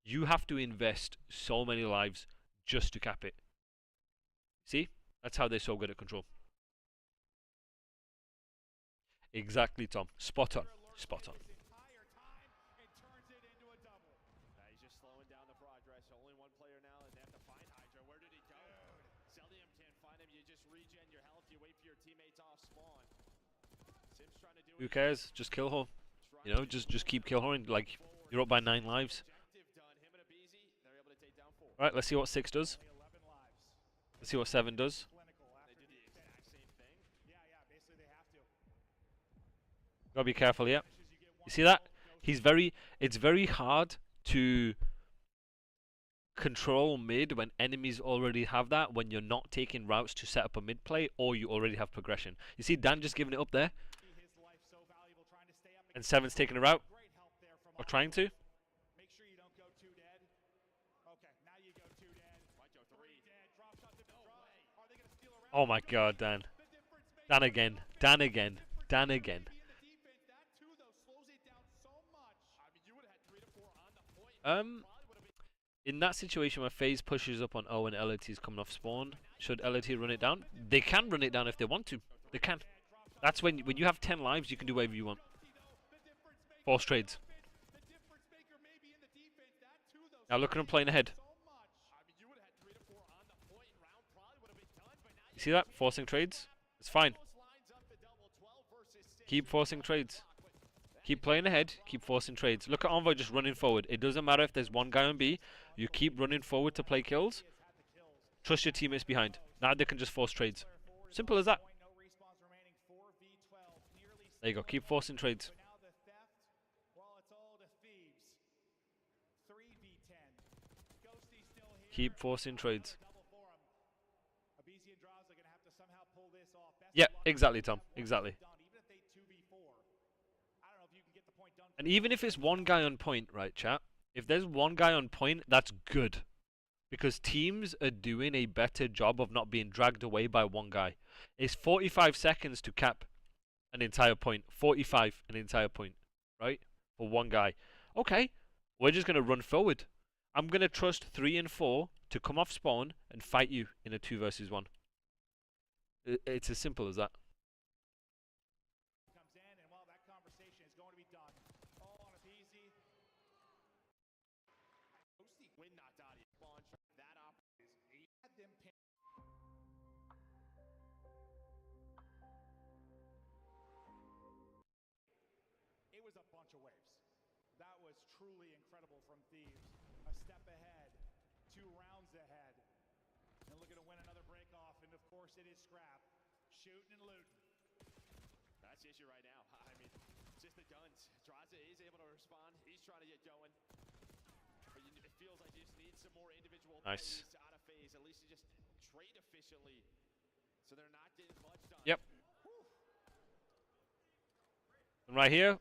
Speaker 1: you have to invest so many lives just to cap it. See? That's how they're so good at control. Exactly, Tom. Spot on. Spot on. Who cares? Just kill her. You know, just keep kill her, and like you're up by 9 lives. Alright, let's see what 6 does. Let's see what 7 does. Gotta be careful, yeah. You see that? It's very hard to control mid when enemies already have that, when you're not taking routes to set up a mid play, or you already have progression. You see Dan just giving it up there,
Speaker 2: His life so valuable trying to stay up
Speaker 1: and
Speaker 2: against
Speaker 1: Seven's taking a route,
Speaker 2: great help there from
Speaker 1: or trying to.
Speaker 2: Make sure you don't go too dead. Okay, now you go too dead. Three dead. Drop shots in the drop. Are they gonna steal around?
Speaker 1: Oh my god, Dan.
Speaker 2: The difference maker.
Speaker 1: Dan again. Dan again. Dan again.
Speaker 2: Maybe in the defense. That too though slows it down so much. I mean, you would have had 3 to 4 on the point. Probably would have been
Speaker 1: In that situation where FaZe pushes up on O and LAT is coming off spawn, should LAT run it down? They can run it down if they want to. They can. That's when you have 10 lives, you can do whatever you want. Force trades.
Speaker 2: the difference maker maybe in the defense. That too though.
Speaker 1: Now look at him playing ahead.
Speaker 2: So much. I mean, you would have had 3 to 4 on the point. Round probably would have been done, but now
Speaker 1: You see that? Forcing trades? It's fine.
Speaker 2: lines up the double 12 versus 6.
Speaker 1: Keep forcing trades. Keep playing ahead, keep forcing trades. Look at Envoy just running forward. It doesn't matter if there's one guy on B. You keep running forward to play kills. Trust your teammates behind. Now they can just force trades. Simple as that.
Speaker 2: No respawns remaining. 4v12. Nearly
Speaker 1: There you go. Keep forcing trades.
Speaker 2: but now the theft. Well, it's all to thieves. 3v10. Ghosty still here.
Speaker 1: Keep forcing trades.
Speaker 2: Double for him. Abizi and Draws are going to have to somehow pull this off. Best
Speaker 1: Yeah,
Speaker 2: of luck.
Speaker 1: exactly, Tom. Exactly.
Speaker 2: Done, even if they 2v4. I don't know if you can get the point done.
Speaker 1: And even if it's one guy on point, right, chat? If there's one guy on point, that's good. Because teams are doing a better job of not being dragged away by one guy. It's 45 seconds to cap an entire point. 45, an entire point, right? For one guy. Okay, we're just going to run forward. I'm going to trust 3 and 4 to come off spawn and fight you in a 2 versus 1. It's as simple as that.
Speaker 2: Comes in, and well, that conversation is going to be done. All on Abizi. Ghosty win not Dottie. Spawn that operates. He had them pin. It was a bunch of waves. That was truly incredible from Thieves. A step ahead, 2 rounds ahead. And looking to win another break off, and of course it is Scrap. Shooting and looting.
Speaker 3: That's the issue right now. I mean, just the guns. Draza is able to respond. He's trying to get going. But it feels like you just need some more individual
Speaker 1: Nice.
Speaker 3: plays out of phase. At least you just trade efficiently. So they're not getting much done.
Speaker 1: Yep. And right here,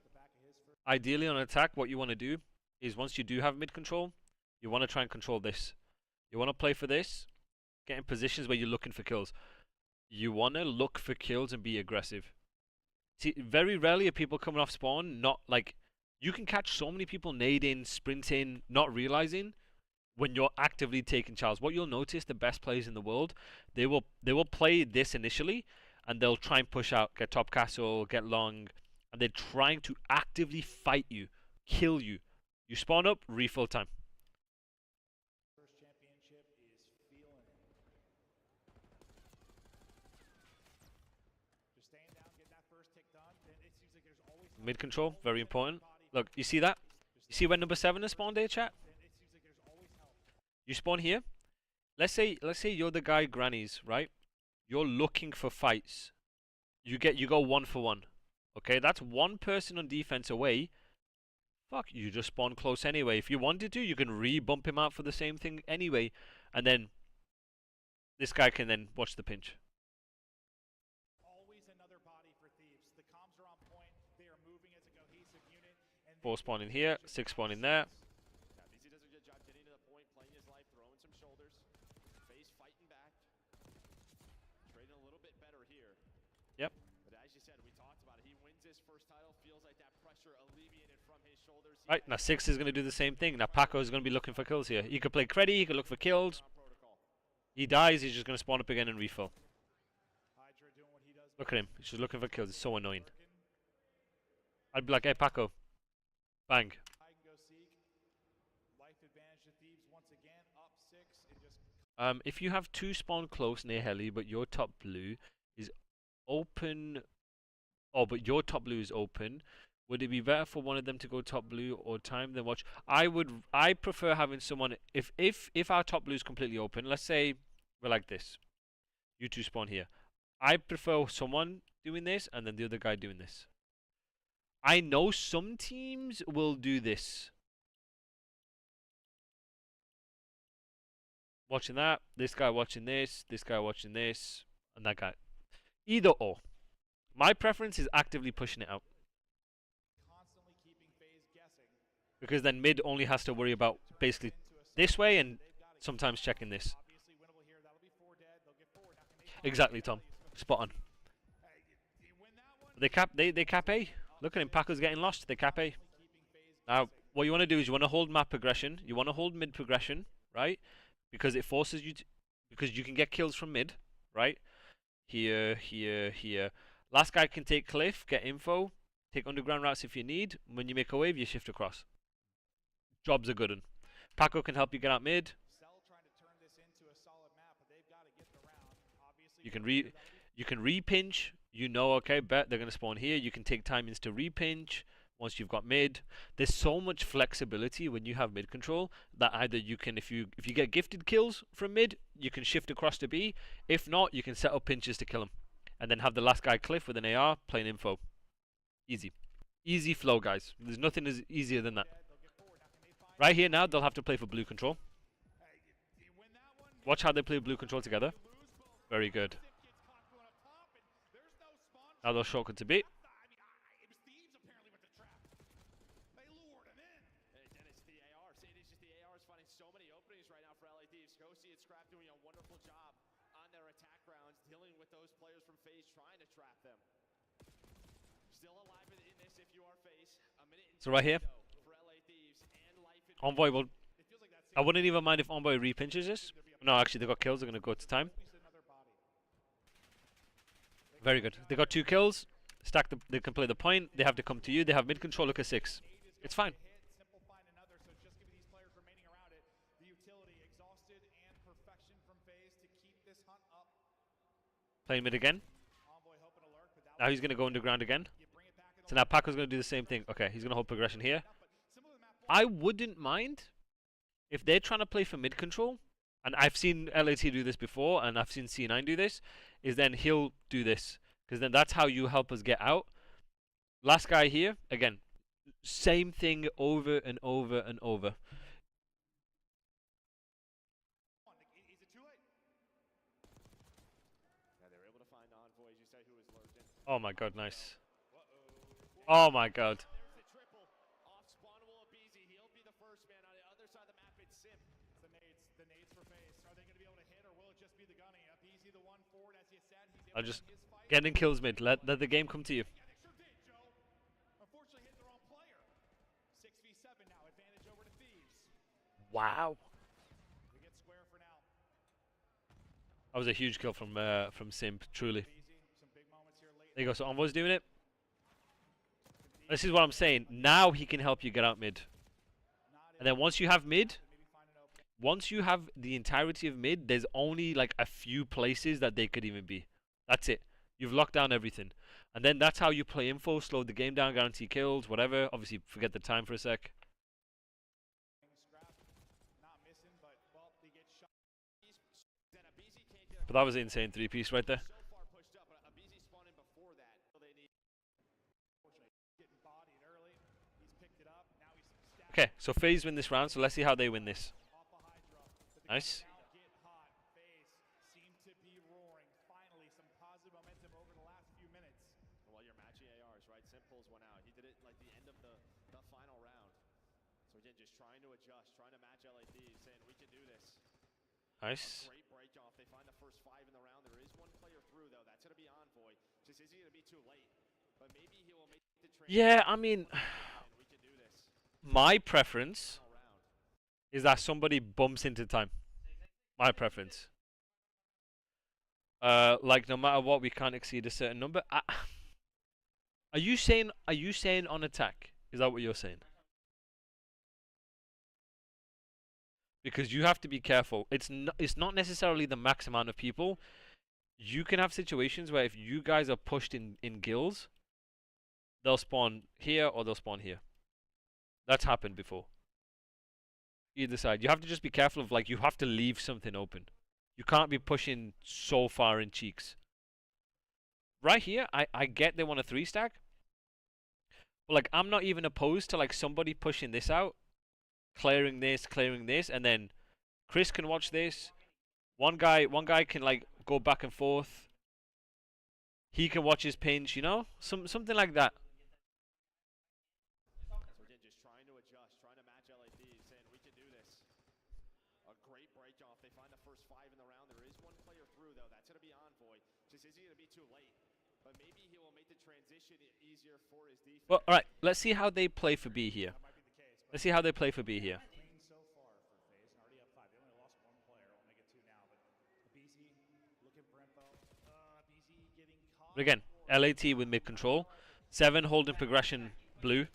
Speaker 1: ideally on attack, what you want to do is once you do have mid control, you want to try and control this. You want to play for this, get in positions where you're looking for kills. You want to look for kills and be aggressive. See, very rarely are people coming off spawn, not like, you can catch so many people nading, sprinting, not realizing when you're actively taking charges. What you'll notice, the best players in the world, they will play this initially, and they'll try and push out, get top castle, get long, and they're trying to actively fight you, kill you. You spawn up, refill time.
Speaker 2: First championship is feeling it. Just staying down, getting that first tick done. Then it seems like there's always
Speaker 1: Mid control, very important. Look, you see that? You see where number 7 is spawned there, chat?
Speaker 2: it seems like there's always help.
Speaker 1: You spawn here. Let's say you're the guy grannies, right? You're looking for fights. You go 1 for 1. Okay, that's one person on defense away. Fuck, you just spawn close anyway. If you wanted to, you can re-bump him out for the same thing anyway. And then this guy can then watch the pinch.
Speaker 2: Always another body for Thieves. The comms are on point. They are moving as a cohesive unit. And
Speaker 1: 4 spawn in here, 6 spawn in there.
Speaker 3: Yeah, BZ does a good job getting to the point, playing his life, throwing some shoulders. Phase fighting back. Trading a little bit better here.
Speaker 1: Yep.
Speaker 3: But as you said, we talked about it. He wins his first title. Feels like that pressure alleviated from his shoulders.
Speaker 1: Right, now 6 is going to do the same thing. Now Paco is going to be looking for kills here. He could play Creddy, he could look for kills.
Speaker 3: Protocol.
Speaker 1: He dies, he's just going to spawn up again and refill.
Speaker 2: Hydra doing what he does.
Speaker 1: Look at him, he's just looking for kills. It's so annoying. I'd be like, hey Paco, bang.
Speaker 2: I can go seek. Life advantage to Thieves once again. Up 6 and just
Speaker 1: If you have 2 spawn close near heli, but your top blue is open, but your top blue is open, would it be better for one of them to go top blue or time than watch? I prefer having someone, if our top blue is completely open, let's say we're like this, you 2 spawn here, I prefer someone doing this and then the other guy doing this. I know some teams will do this. watching that, this guy watching this guy watching this, and that guy. Either or. My preference is actively pushing it out.
Speaker 2: Constantly keeping FaZe guessing.
Speaker 1: Because then mid only has to worry about basically this way and sometimes checking this.
Speaker 2: Obviously winnable here. That'll be 4 dead. They'll get forward. Now can they
Speaker 1: Exactly, Tom. Spot on.
Speaker 2: you win that one?
Speaker 1: They cap A. Look at him. Paco's getting lost. They cap A. Now, what you want to do is you want to hold map progression. You want to hold mid progression, right? Because it forces you to, because you can get kills from mid, right? Here, here, here. Last guy can take cliff, get info, take underground routes if you need. When you make a wave, you shift across. Job's a good one. Paco can help you get out mid.
Speaker 2: Cell trying to turn this into a solid map, but they've got to get the round. Obviously,
Speaker 1: You can re-pinch. You know, okay, bet they're gonna spawn here. You can take timings to re-pinch once you've got mid. There's so much flexibility when you have mid control that either you can, if you get gifted kills from mid, you can shift across to B. If not, you can set up pinches to kill him, and then have the last guy cliff with an AR playing info. Easy, easy flow, guys. There's nothing as easier than that. Right here now, they'll have to play for blue control. Watch how they play blue control together. Very good. Now they'll shortcut to B.
Speaker 3: Dennis, the AR. See, it's just the AR is finding so many openings right now for LAT. Scosi and Scrap doing a wonderful job on their attack rounds, dealing with those players from FaZe, trying to trap them. Still alive in this if you are FaZe. A minute and
Speaker 1: So right here,
Speaker 3: for LA Thieves and life in
Speaker 1: Envoy will. I wouldn't even mind if Envoy repinches this. No, actually, they got kills. They're gonna go to time. Very good. They got 2 kills. Stack the. They can play the point. They have to come to you. They have mid control. Look at 6. It's fine.
Speaker 2: Simple find another, so just giving these players remaining around it the utility, exhausted and perfection from FaZe to keep this hunt up.
Speaker 1: Playing mid again.
Speaker 2: Envoy hoping to lurk, but that
Speaker 1: Now he's gonna go underground again.
Speaker 2: you bring it back in
Speaker 1: So now Paco's gonna do the same thing. Okay, he's gonna hold progression here.
Speaker 2: some of the map
Speaker 1: I wouldn't mind if they're trying to play for mid control, and I've seen LAT do this before, and I've seen C9 do this, is then he'll do this. Because then that's how you help us get out. Last guy here, again, same thing over and over and over.
Speaker 2: Is it too late?
Speaker 3: Yeah, they were able to find Envoy, as you say, who was lurked in.
Speaker 1: Oh my god, nice. Oh my god.
Speaker 3: There's the triple. Off spawnable Abizi. He'll be the first man. On the other side of the map, it's Sim.
Speaker 2: The nades for FaZe. Are they going to be able to hit, or will it just be the gunny? Easy, the one forward, as you said. He's
Speaker 1: I'll
Speaker 2: able
Speaker 1: just
Speaker 2: to his fight.
Speaker 1: get in kills mid. Let the game come to you.
Speaker 2: Yeah, they sure did, Joe. Unfortunately, hit the wrong player. 6v7 now. Advantage over to Thieves.
Speaker 1: Wow.
Speaker 2: We get square for now.
Speaker 1: That was a huge kill from Simp, truly.
Speaker 2: Easy. Some big moments here late.
Speaker 1: There you go. So Envoy's doing it. This is what I'm saying. Now he can help you get out mid. And then once you have mid,
Speaker 2: Maybe find an opening.
Speaker 1: once you have the entirety of mid, there's only like a few places that they could even be. That's it. You've locked down everything. And then that's how you play info, slow the game down, guarantee kills, whatever. Obviously, forget the time for a sec.
Speaker 2: Scrap. Not missing, but, well, he gets shot.
Speaker 3: Then Abizi can't get
Speaker 1: But that was an insane 3-piece right there.
Speaker 3: so far pushed up, but Abizi spawned in before that. So they need
Speaker 2: Getting bodied early. He's picked it up. Now he's stabbed
Speaker 1: Okay, so FaZe win this round, so let's see how they win this.
Speaker 2: off a Hydra. But the
Speaker 1: Nice.
Speaker 2: now get hot. FaZe seem to be roaring. Finally, some positive momentum over the last few minutes.
Speaker 3: Well, you're matching ARs, right? Sim pulls one out. He did it like the end of the final round. So again, just trying to adjust, trying to match LAT, saying we can do this.
Speaker 1: Nice.
Speaker 3: Great break off. They find the first 5 in the round. There is one player through though. That's going to be Envoy. Just is he going to be too late? But maybe he will make the transition.
Speaker 1: Yeah, I mean,
Speaker 3: And we can do this.
Speaker 1: my preference
Speaker 3: Final round.
Speaker 1: is that somebody bumps into time. My preference. Like no matter what, we can't exceed a certain number. Are you saying on attack? Is that what you're saying? Because you have to be careful. It's not necessarily the max amount of people. You can have situations where if you guys are pushed in guilds, they'll spawn here or they'll spawn here. That's happened before. Either side. You have to just be careful of, like, you have to leave something open. You can't be pushing so far in cheeks. Right here, I get they want a 3-stack. But, like, I'm not even opposed to, like, somebody pushing this out, clearing this, and then Chris can watch this, One guy can like go back and forth. He can watch his pinch, you know, something like that.
Speaker 3: So again, just trying to adjust, trying to match LAT, saying we can do this. A great break off. They find the first 5 in the round. There is one player through though. That's going to be Envoy. Just is he going to be too late? But maybe he will make the transition easier for his defense.
Speaker 1: Well, all right. Let's see how they play for B here. Let's see how they play for B here.
Speaker 2: So far for FaZe, already up 5. They only lost 1 player. I'll make it 2 now. But BZ looking for info. BZ getting caught.
Speaker 1: But again, LAT with mid control. 7 holding progression blue.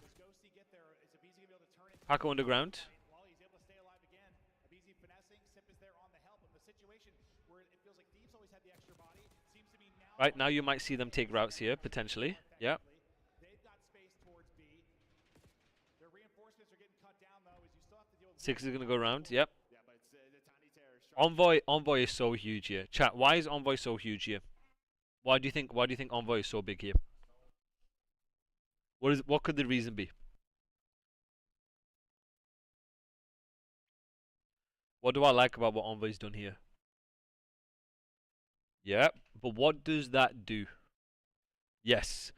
Speaker 1: Paco underground.
Speaker 2: While he's able to stay alive again, BZ finessing. Sip is there on the help of the situation where it feels like Thieves always had the extra body. Seems to be now.
Speaker 1: Right now, you might see them take routes here potentially. Yeah.
Speaker 2: They've got space towards B. Their reinforcements are getting cut down though, as you still have to deal with
Speaker 1: 6 is gonna go around. Yep.
Speaker 3: Yeah, but it's the tiny terror.
Speaker 1: Envoy is so huge here. Chat. Why is Envoy so huge here? Why do you think Envoy is so big here? What could the reason be? What do I like about what Envoy's done here? Yeah, but what does that do? Yes,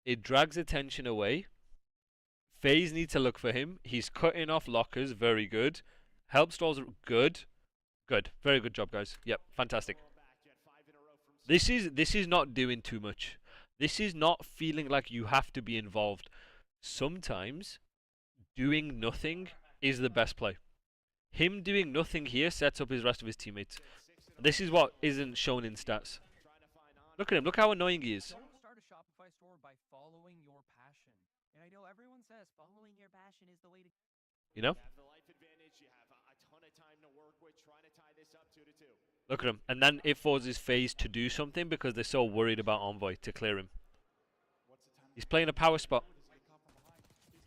Speaker 1: it drags attention away. FaZe need to look for him. He's cutting off lockers. Very good. Help stalls. Good. Good. Very good job, guys. Yep, fantastic. This is not doing too much. This is not feeling like you have to be involved. Sometimes doing nothing is the best play. Him doing nothing here sets up his rest of his teammates. This is what isn't shown in stats. Look at him. Look how annoying he is.
Speaker 4: Don't start a Shopify store by following your passion. And I know everyone says following your passion is the way to.
Speaker 1: You know?
Speaker 3: You have the life advantage. You have a ton of time to work with, trying to tie this up 2-2.
Speaker 1: Look at him. And then it forces FaZe to do something because they're so worried about Envoy to clear him. He's playing a power spot.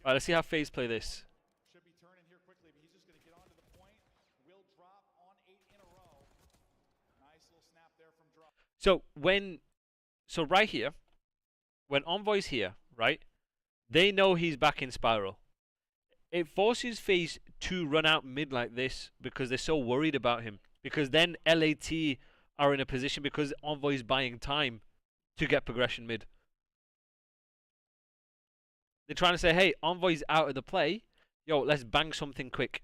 Speaker 1: Alright, let's see how FaZe play this.
Speaker 2: Should be turning here quickly, but he's just going to get onto the point. Will drop on 8 in a row. Nice little snap there from drop.
Speaker 1: So right here, when Envoy's here, right, they know he's back in spiral. It forces FaZe to run out mid like this because they're so worried about him. Because then LAT are in a position because Envoy's buying time to get progression mid. They're trying to say, hey, Envoy's out of the play. Yo, let's bang something quick.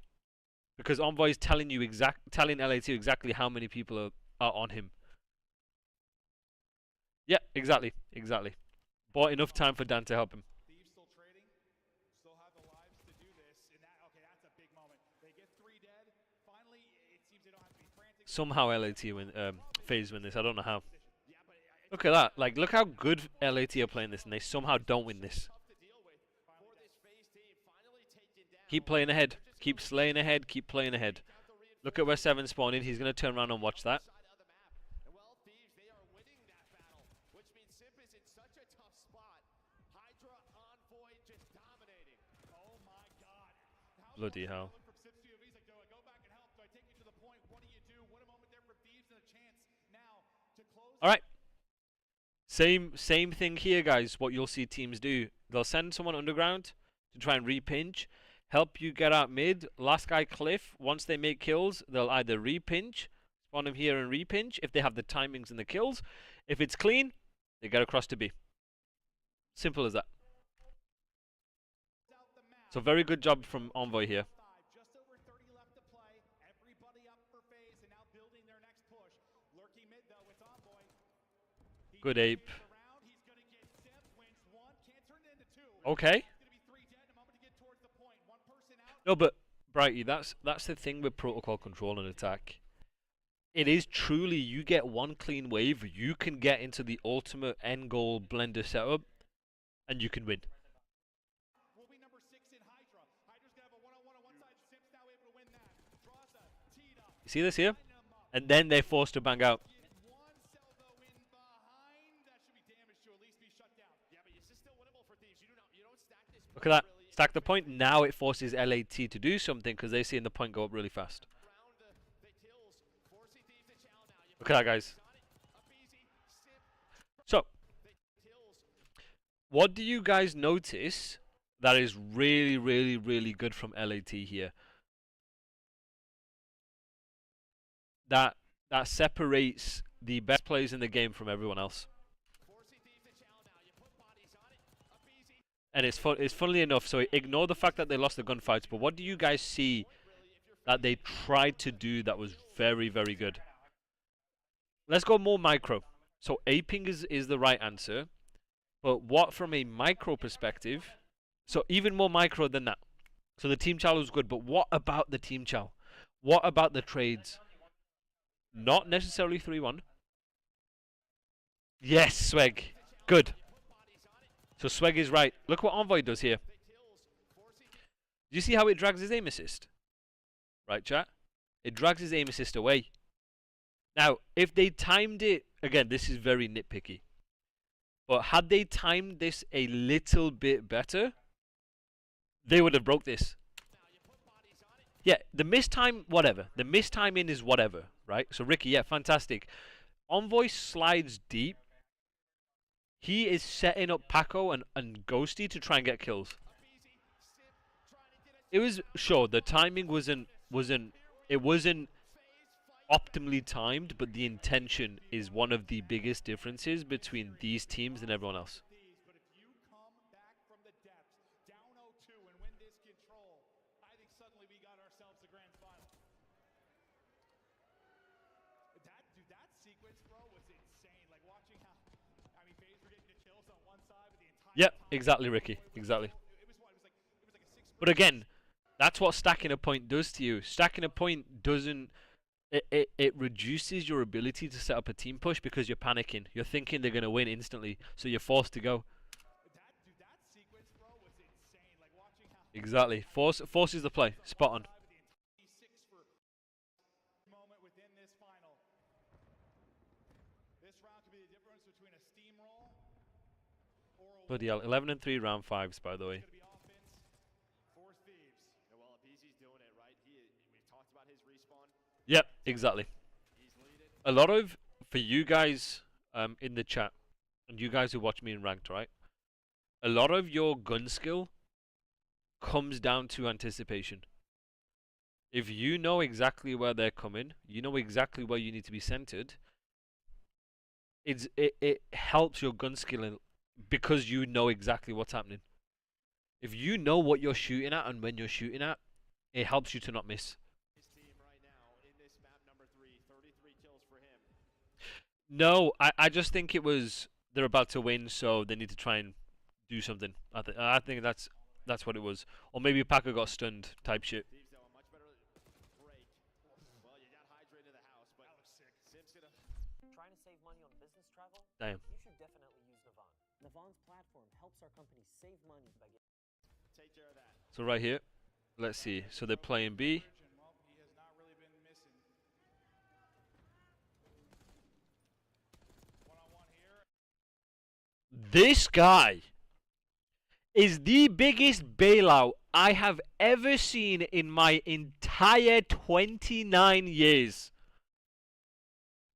Speaker 1: Because Envoy's telling LAT exactly how many people are on him. Yeah, exactly. Bought enough time for Dan to help him.
Speaker 2: Thieves still trading. Still have the lives to do this. And that's a big moment. They get 3 dead. Finally, it seems they don't have to be frantic.
Speaker 1: Somehow LAT FaZe win this. I don't know how. Look at that. Like, look how good LAT are playing this, and they somehow don't win this. Keep playing ahead. Keep slaying ahead. Keep playing ahead. Look at where 7 spawned in. He's going to turn around and watch that.
Speaker 3: Well, Thieves, they are winning that battle, which means Sip is in such a tough spot. Hydra, Envoy, just dominating.
Speaker 2: Oh my God.
Speaker 1: Bloody hell.
Speaker 2: From Sip's POV, he's like, do I go back and help? Do I take you to the point? What do? What a moment there for Thieves and a chance now to close.
Speaker 1: All right. Same thing here, guys. What you'll see teams do. They'll send someone underground to try and repinch. Help you get out mid. Last guy Cliff. Once they make kills, they'll either repinch, spawn him here and repinch if they have the timings and the kills. If it's clean, they get across to B. Simple as that. So very good job from Envoy here.
Speaker 2: Just over 30 left to play. Everybody up for FaZe and now building their next push. Lurking mid though with Envoy.
Speaker 1: Good ape.
Speaker 2: He's gonna get Sip, wins 1, can't turn it into 2.
Speaker 1: Okay.
Speaker 2: It's gonna be 3 dead. A moment to get towards the point. 1 person out.
Speaker 1: No, but Brighty, that's the thing with protocol control and attack. It is truly you get one clean wave, you can get into the ultimate end goal blender setup, and you can win.
Speaker 2: Will be number 6 in Hydra. Hydra's gonna have a 1-on-1 on one side. Sip's now able to win that. Draws a teed up.
Speaker 1: You see this here? And then they're forced to bang out.
Speaker 2: Get 1 cell though in behind. That should be damaged to at least be shut down.
Speaker 3: Yeah, but this is still winnable for Thieves. You don't stack this.
Speaker 1: Look at that. Stack the point. Now it forces LAT to do something because they're seeing the point go up really fast. Look at that, guys. So, what do you guys notice that is really, really, really good from LAT here? That that separates the best players in the game from everyone else. And it's funnily enough, so ignore the fact that they lost the gunfights, but what do you guys see that they tried to do that was very, very good? Let's go more micro. So aping is the right answer, but what from a micro perspective, so even more micro than that. So the team chow was good, but what about the team chow? What about the trades? Not necessarily 3-1. Yes, Sweg. Good. So Sweg is right. Look what Envoy does here. Do you see how it drags his aim assist? Right, chat? It drags his aim assist away. Now, if they timed it, again, this is very nitpicky. But had they timed this a little bit better, they would have broke this. Yeah, the mistime, whatever. The mistiming is whatever, right? So Ricky, yeah, fantastic. Envoy slides deep. He is setting up Paco and Ghosty to try and get kills. It was, sure, the timing wasn't optimally timed, but the intention is one of the biggest differences between these teams and everyone else.
Speaker 2: But if you come back from the depths, down 0-2 and win this control, I think suddenly we got ourselves the grand final. That sequence, bro, was insane. Like watching how, I mean, FaZe were getting the kills on one side, but the entire
Speaker 1: Yep, exactly, Ricky. Exactly.
Speaker 2: It was like a 6.
Speaker 1: But again, that's what stacking a point does to you. Stacking a point doesn't... It reduces your ability to set up a team push because you're panicking. You're thinking they're going to win instantly, so you're forced to go.
Speaker 2: That sequence, bro, was insane. Like watching how
Speaker 1: Exactly. Forces the play. Spot on.
Speaker 2: moment within this final. This round could be the difference between a steamroll or a
Speaker 1: Bloody hell. 11-3 round 5s, by the way.
Speaker 2: It's gonna be offense for Thieves.
Speaker 3: Yeah, well, Abizi's doing it, right? We talked about his respawn.
Speaker 1: Yep, exactly.
Speaker 3: He's leading.
Speaker 1: A lot of, for you guys in the chat, and you guys who watch me in ranked, right? A lot of your gun skill comes down to anticipation. If you know exactly where they're coming, you know exactly where you need to be centered, it helps your gun skill because you know exactly what's happening. If you know what you're shooting at and when you're shooting at, it helps you to not miss.
Speaker 3: His team right now in this map number 3, 33 kills for him.
Speaker 1: No, I just think it was they're about to win, so they need to try and do something. I think that's what it was, or maybe Paco got stunned type shit.
Speaker 3: Thieves, though, a much better break. Well, you got Hydra into the house, but Sim's gonna...
Speaker 5: Trying to save money on business travel?
Speaker 1: Damn.
Speaker 5: You should definitely use Navan. Navan's platform helps our company save money by getting...
Speaker 3: Take care of that.
Speaker 1: So right here, let's see. So they're playing B.
Speaker 2: Well, he has not really been missing. One-on-one here.
Speaker 1: This guy is the biggest bailout I have ever seen in my entire 29 years.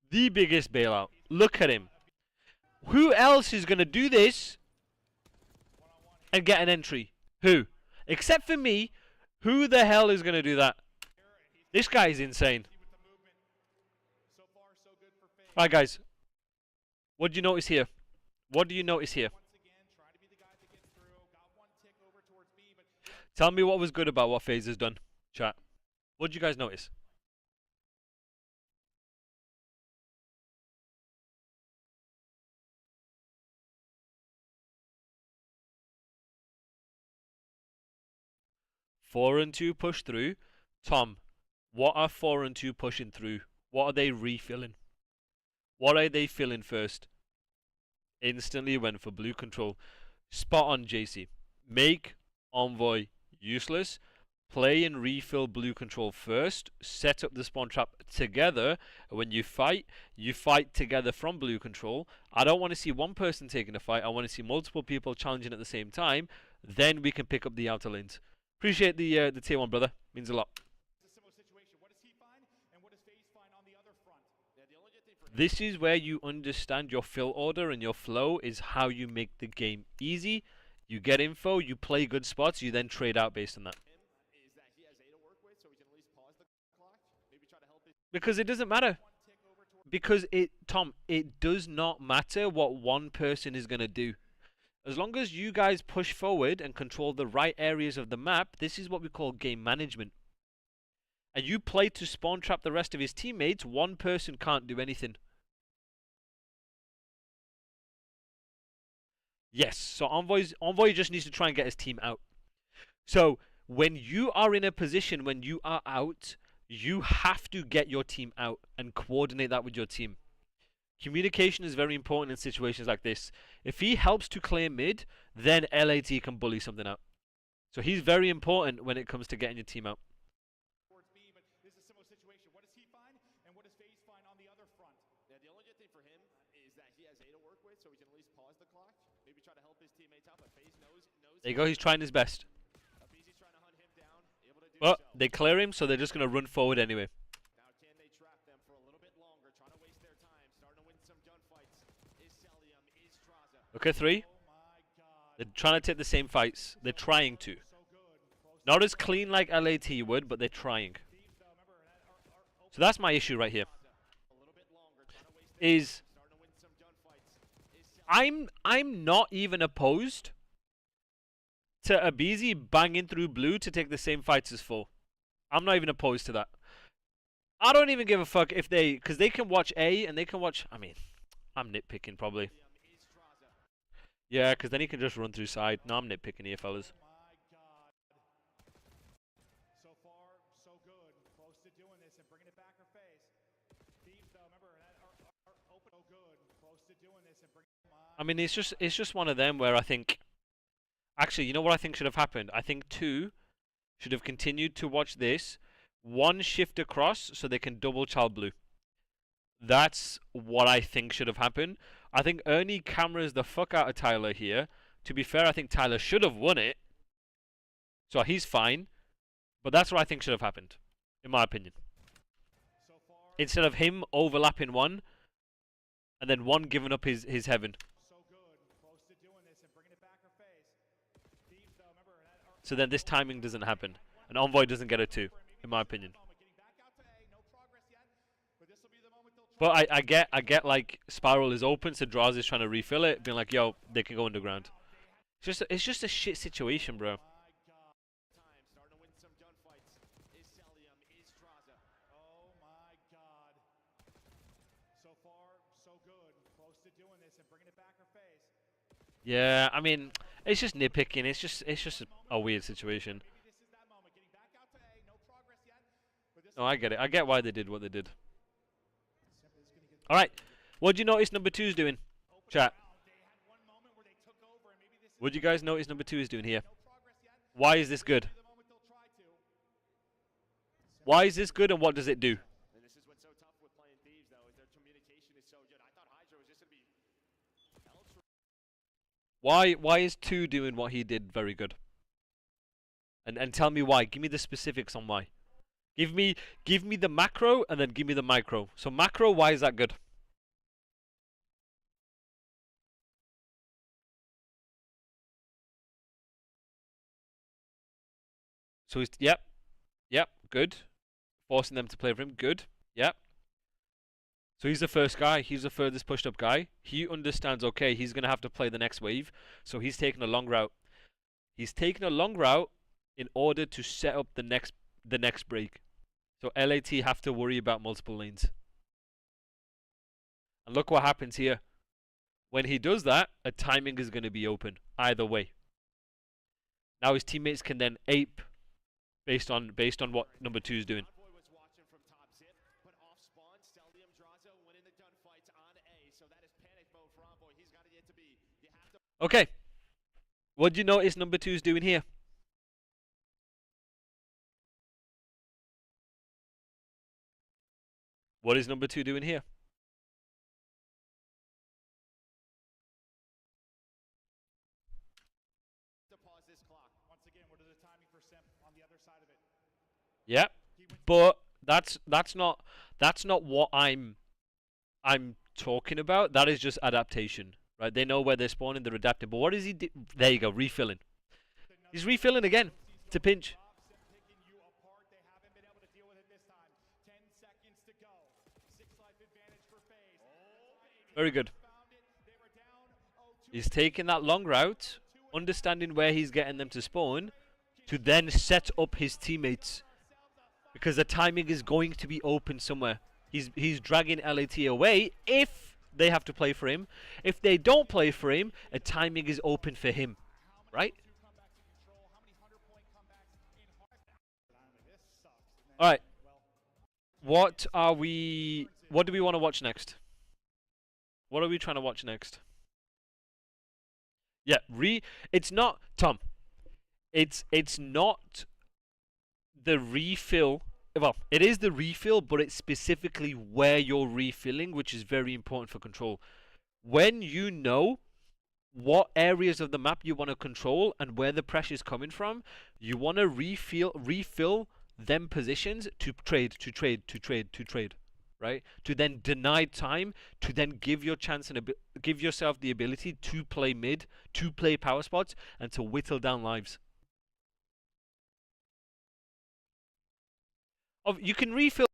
Speaker 1: The biggest bailout. Look at him. Who else is going to do this and get an entry? Who? Except for me, who the hell is going to do that? This guy is insane.
Speaker 2: With the movement. So far, so good for FaZe.
Speaker 1: Alright guys, what do you notice here? What do you notice here?
Speaker 2: Once again, trying to be the guy that gets through. Got one tick over towards B, but
Speaker 1: Tell me what was good about what FaZe has done, chat. What did you guys notice? Four and two push through. Tom, what are 4 and 2 pushing through? What are they refilling? What are they filling first? Instantly went for blue control. Spot on, JC. Make Envoy useless. Play and refill blue control first. Set up the spawn trap together. When you fight together from blue control. I don't want to see one person taking a fight. I want to see multiple people challenging at the same time. Then we can pick up the outer lanes. Appreciate the tier 1, brother. Means a lot.
Speaker 2: it's a similar situation. What does he find, and what does FaZe find on the other front?
Speaker 3: Yeah, the only good thing for him
Speaker 1: This is where you understand your fill order and your flow is how you make the game easy. You get info, you play good spots, you then trade out based on that.
Speaker 3: is that he has A to work with, so he can at least pause the clock. Maybe try to help his...
Speaker 1: Because it doesn't matter.
Speaker 2: One tick
Speaker 1: because Tom, it does not matter what one person is going to do. As long as you guys push forward and control the right areas of the map, this is what we call game management. And you play to spawn trap the rest of his teammates, one person can't do anything. Yes, so Envoy just needs to try and get his team out. So when you are in a position when you are out, you have to get your team out and coordinate that with your team. Communication is very important in situations like this. If he helps to clear mid, then LAT can bully something out. So he's very important when it comes to getting your team out.
Speaker 2: Towards B, but this is a similar situation. What does he find, and what does FaZe find on the other front?
Speaker 3: Yeah, the only good thing for him is that he has A to work with, so he can at least pause the clock, maybe try to help his teammates out, but FaZe knows
Speaker 1: There you go, he's trying his best.
Speaker 3: BZ's trying to hunt him down, able to do
Speaker 1: Well,
Speaker 3: so.
Speaker 1: they clear him, so they're just going to run forward anyway.
Speaker 3: Now can they trap them for a little bit longer, trying to waste their time, starting to win some gunfights. Is Celium, is Traza.
Speaker 1: Okay, 3.
Speaker 2: Oh my God.
Speaker 1: They're trying to take the same fights. They're trying to.
Speaker 2: So good. Close
Speaker 1: Not as clean like LAT would, but they're trying.
Speaker 2: Thieves, though. Remember, that
Speaker 1: So that's my issue right here.
Speaker 3: A little bit longer, trying to waste their
Speaker 1: Is
Speaker 3: time, starting to win some gunfights. Is Celium.
Speaker 1: I'm not even opposed to Abizi banging through blue to take the same fights as full. I'm not even opposed to that. I don't even give a fuck if they, because they can watch A and they can watch. I mean, I'm nitpicking probably.
Speaker 3: Is Traza.
Speaker 1: Yeah, because then he can just run through side. No, I'm nitpicking here, fellas.
Speaker 2: my God. So far, so good. Close to doing this and bringing it back or FaZe. Thieves, though. Remember, that are open. So good. Close to doing this and bringing it back.
Speaker 1: I mean, it's just one of them where I think. Actually, you know what I think should have happened? I think 2 should have continued to watch this. 1 shift across so they can double child blue. That's what I think should have happened. I think Ernie cameras the fuck out of Tyler here. To be fair, I think Tyler should have won it. So he's fine. But that's what I think should have happened. In my opinion.
Speaker 2: So far,
Speaker 1: Instead of him overlapping 1. And then 1 giving up his heaven.
Speaker 2: so good. Close to doing this and bringing it back or FaZe. Thieves, though. Remember, that are
Speaker 1: So then this timing doesn't happen. And Envoy doesn't get a 2. In my opinion.
Speaker 2: moment. Getting back out to A. No progress yet. But this will be the moment they'll try.
Speaker 1: But I get like Spiral is open, so Draws is trying to refill it, being like, yo, they can go underground. It's just a shit situation, bro.
Speaker 3: Time, starting to win some gunfights. Is Celium, is Traza.
Speaker 2: Oh my God. So far, so good. Close to doing this and bringing it back or FaZe.
Speaker 1: Yeah, I mean, it's just nitpicking. It's just a weird situation.
Speaker 2: Maybe this is that moment. Getting back out to A. No progress yet. But this
Speaker 1: No, I get it. I get why they did what they did.
Speaker 2: Simple is going to get
Speaker 1: All right, what do you notice number 2 is doing? Chat.
Speaker 2: They had one moment where they took over, and maybe this is
Speaker 1: What do you guys notice number 2 is doing here?
Speaker 2: no progress yet.
Speaker 1: Why is this good?
Speaker 2: The moment they'll try to.
Speaker 1: Why is this good, and what does it do?
Speaker 3: And this is what's so tough with playing Thieves, though, is their communication is so good. I thought Hydra was just going to be
Speaker 1: Why is 2 doing what he did very good? And tell me why. Give me the specifics on why. Give me the macro and then give me the micro. So macro, why is that good? So he's yep, good. Forcing them to play for him, good. Yep. So he's the first guy. He's the furthest pushed up guy. He understands. Okay, he's gonna have to play the next wave. So he's taking a long route. He's taking a long route in order to set up the next break. So LAT have to worry about multiple lanes. And look what happens here. When he does that, a timing is going to be open either way. Now his teammates can then ape based on what number 2 is doing.
Speaker 3: Envoy was watching from top zip, but off spawn, Celium Drazo winning the gunfights on A. So that is panic mode for Envoy. He's got to get to B. You have to
Speaker 1: Okay. What do you notice number 2 is doing here? What is number 2 doing here?
Speaker 3: pause this clock.
Speaker 2: Once again, what is the timing for Simp on the other side of it?
Speaker 1: Yeah. But that's not what I'm talking about. That is just adaptation, right? They know where they're spawning, they're adapting. But what is he? There you go, refilling. He's refilling again to pinch.
Speaker 2: Simp picking you apart. They haven't been able to deal with it this time. 10 seconds to go. 6 life advantage for
Speaker 1: Very good. He's taking that long route, understanding where he's getting them to spawn, to then set up his teammates. Because the timing is going to be open somewhere. He's dragging LAT away if they have to play for him. If they don't play for him, a timing is open for him. Right? Alright. What do we want to watch next? What are we trying to watch next? Yeah, it's not Tom. It's not the refill. Well, it is the refill, but it's specifically where you're refilling, which is very important for control. When you know what areas of the map you want to control and where the pressure is coming from, you want to refill them positions to trade, right? To then deny time, to then give give yourself the ability to play mid, to play power spots, and to whittle down lives. You can refill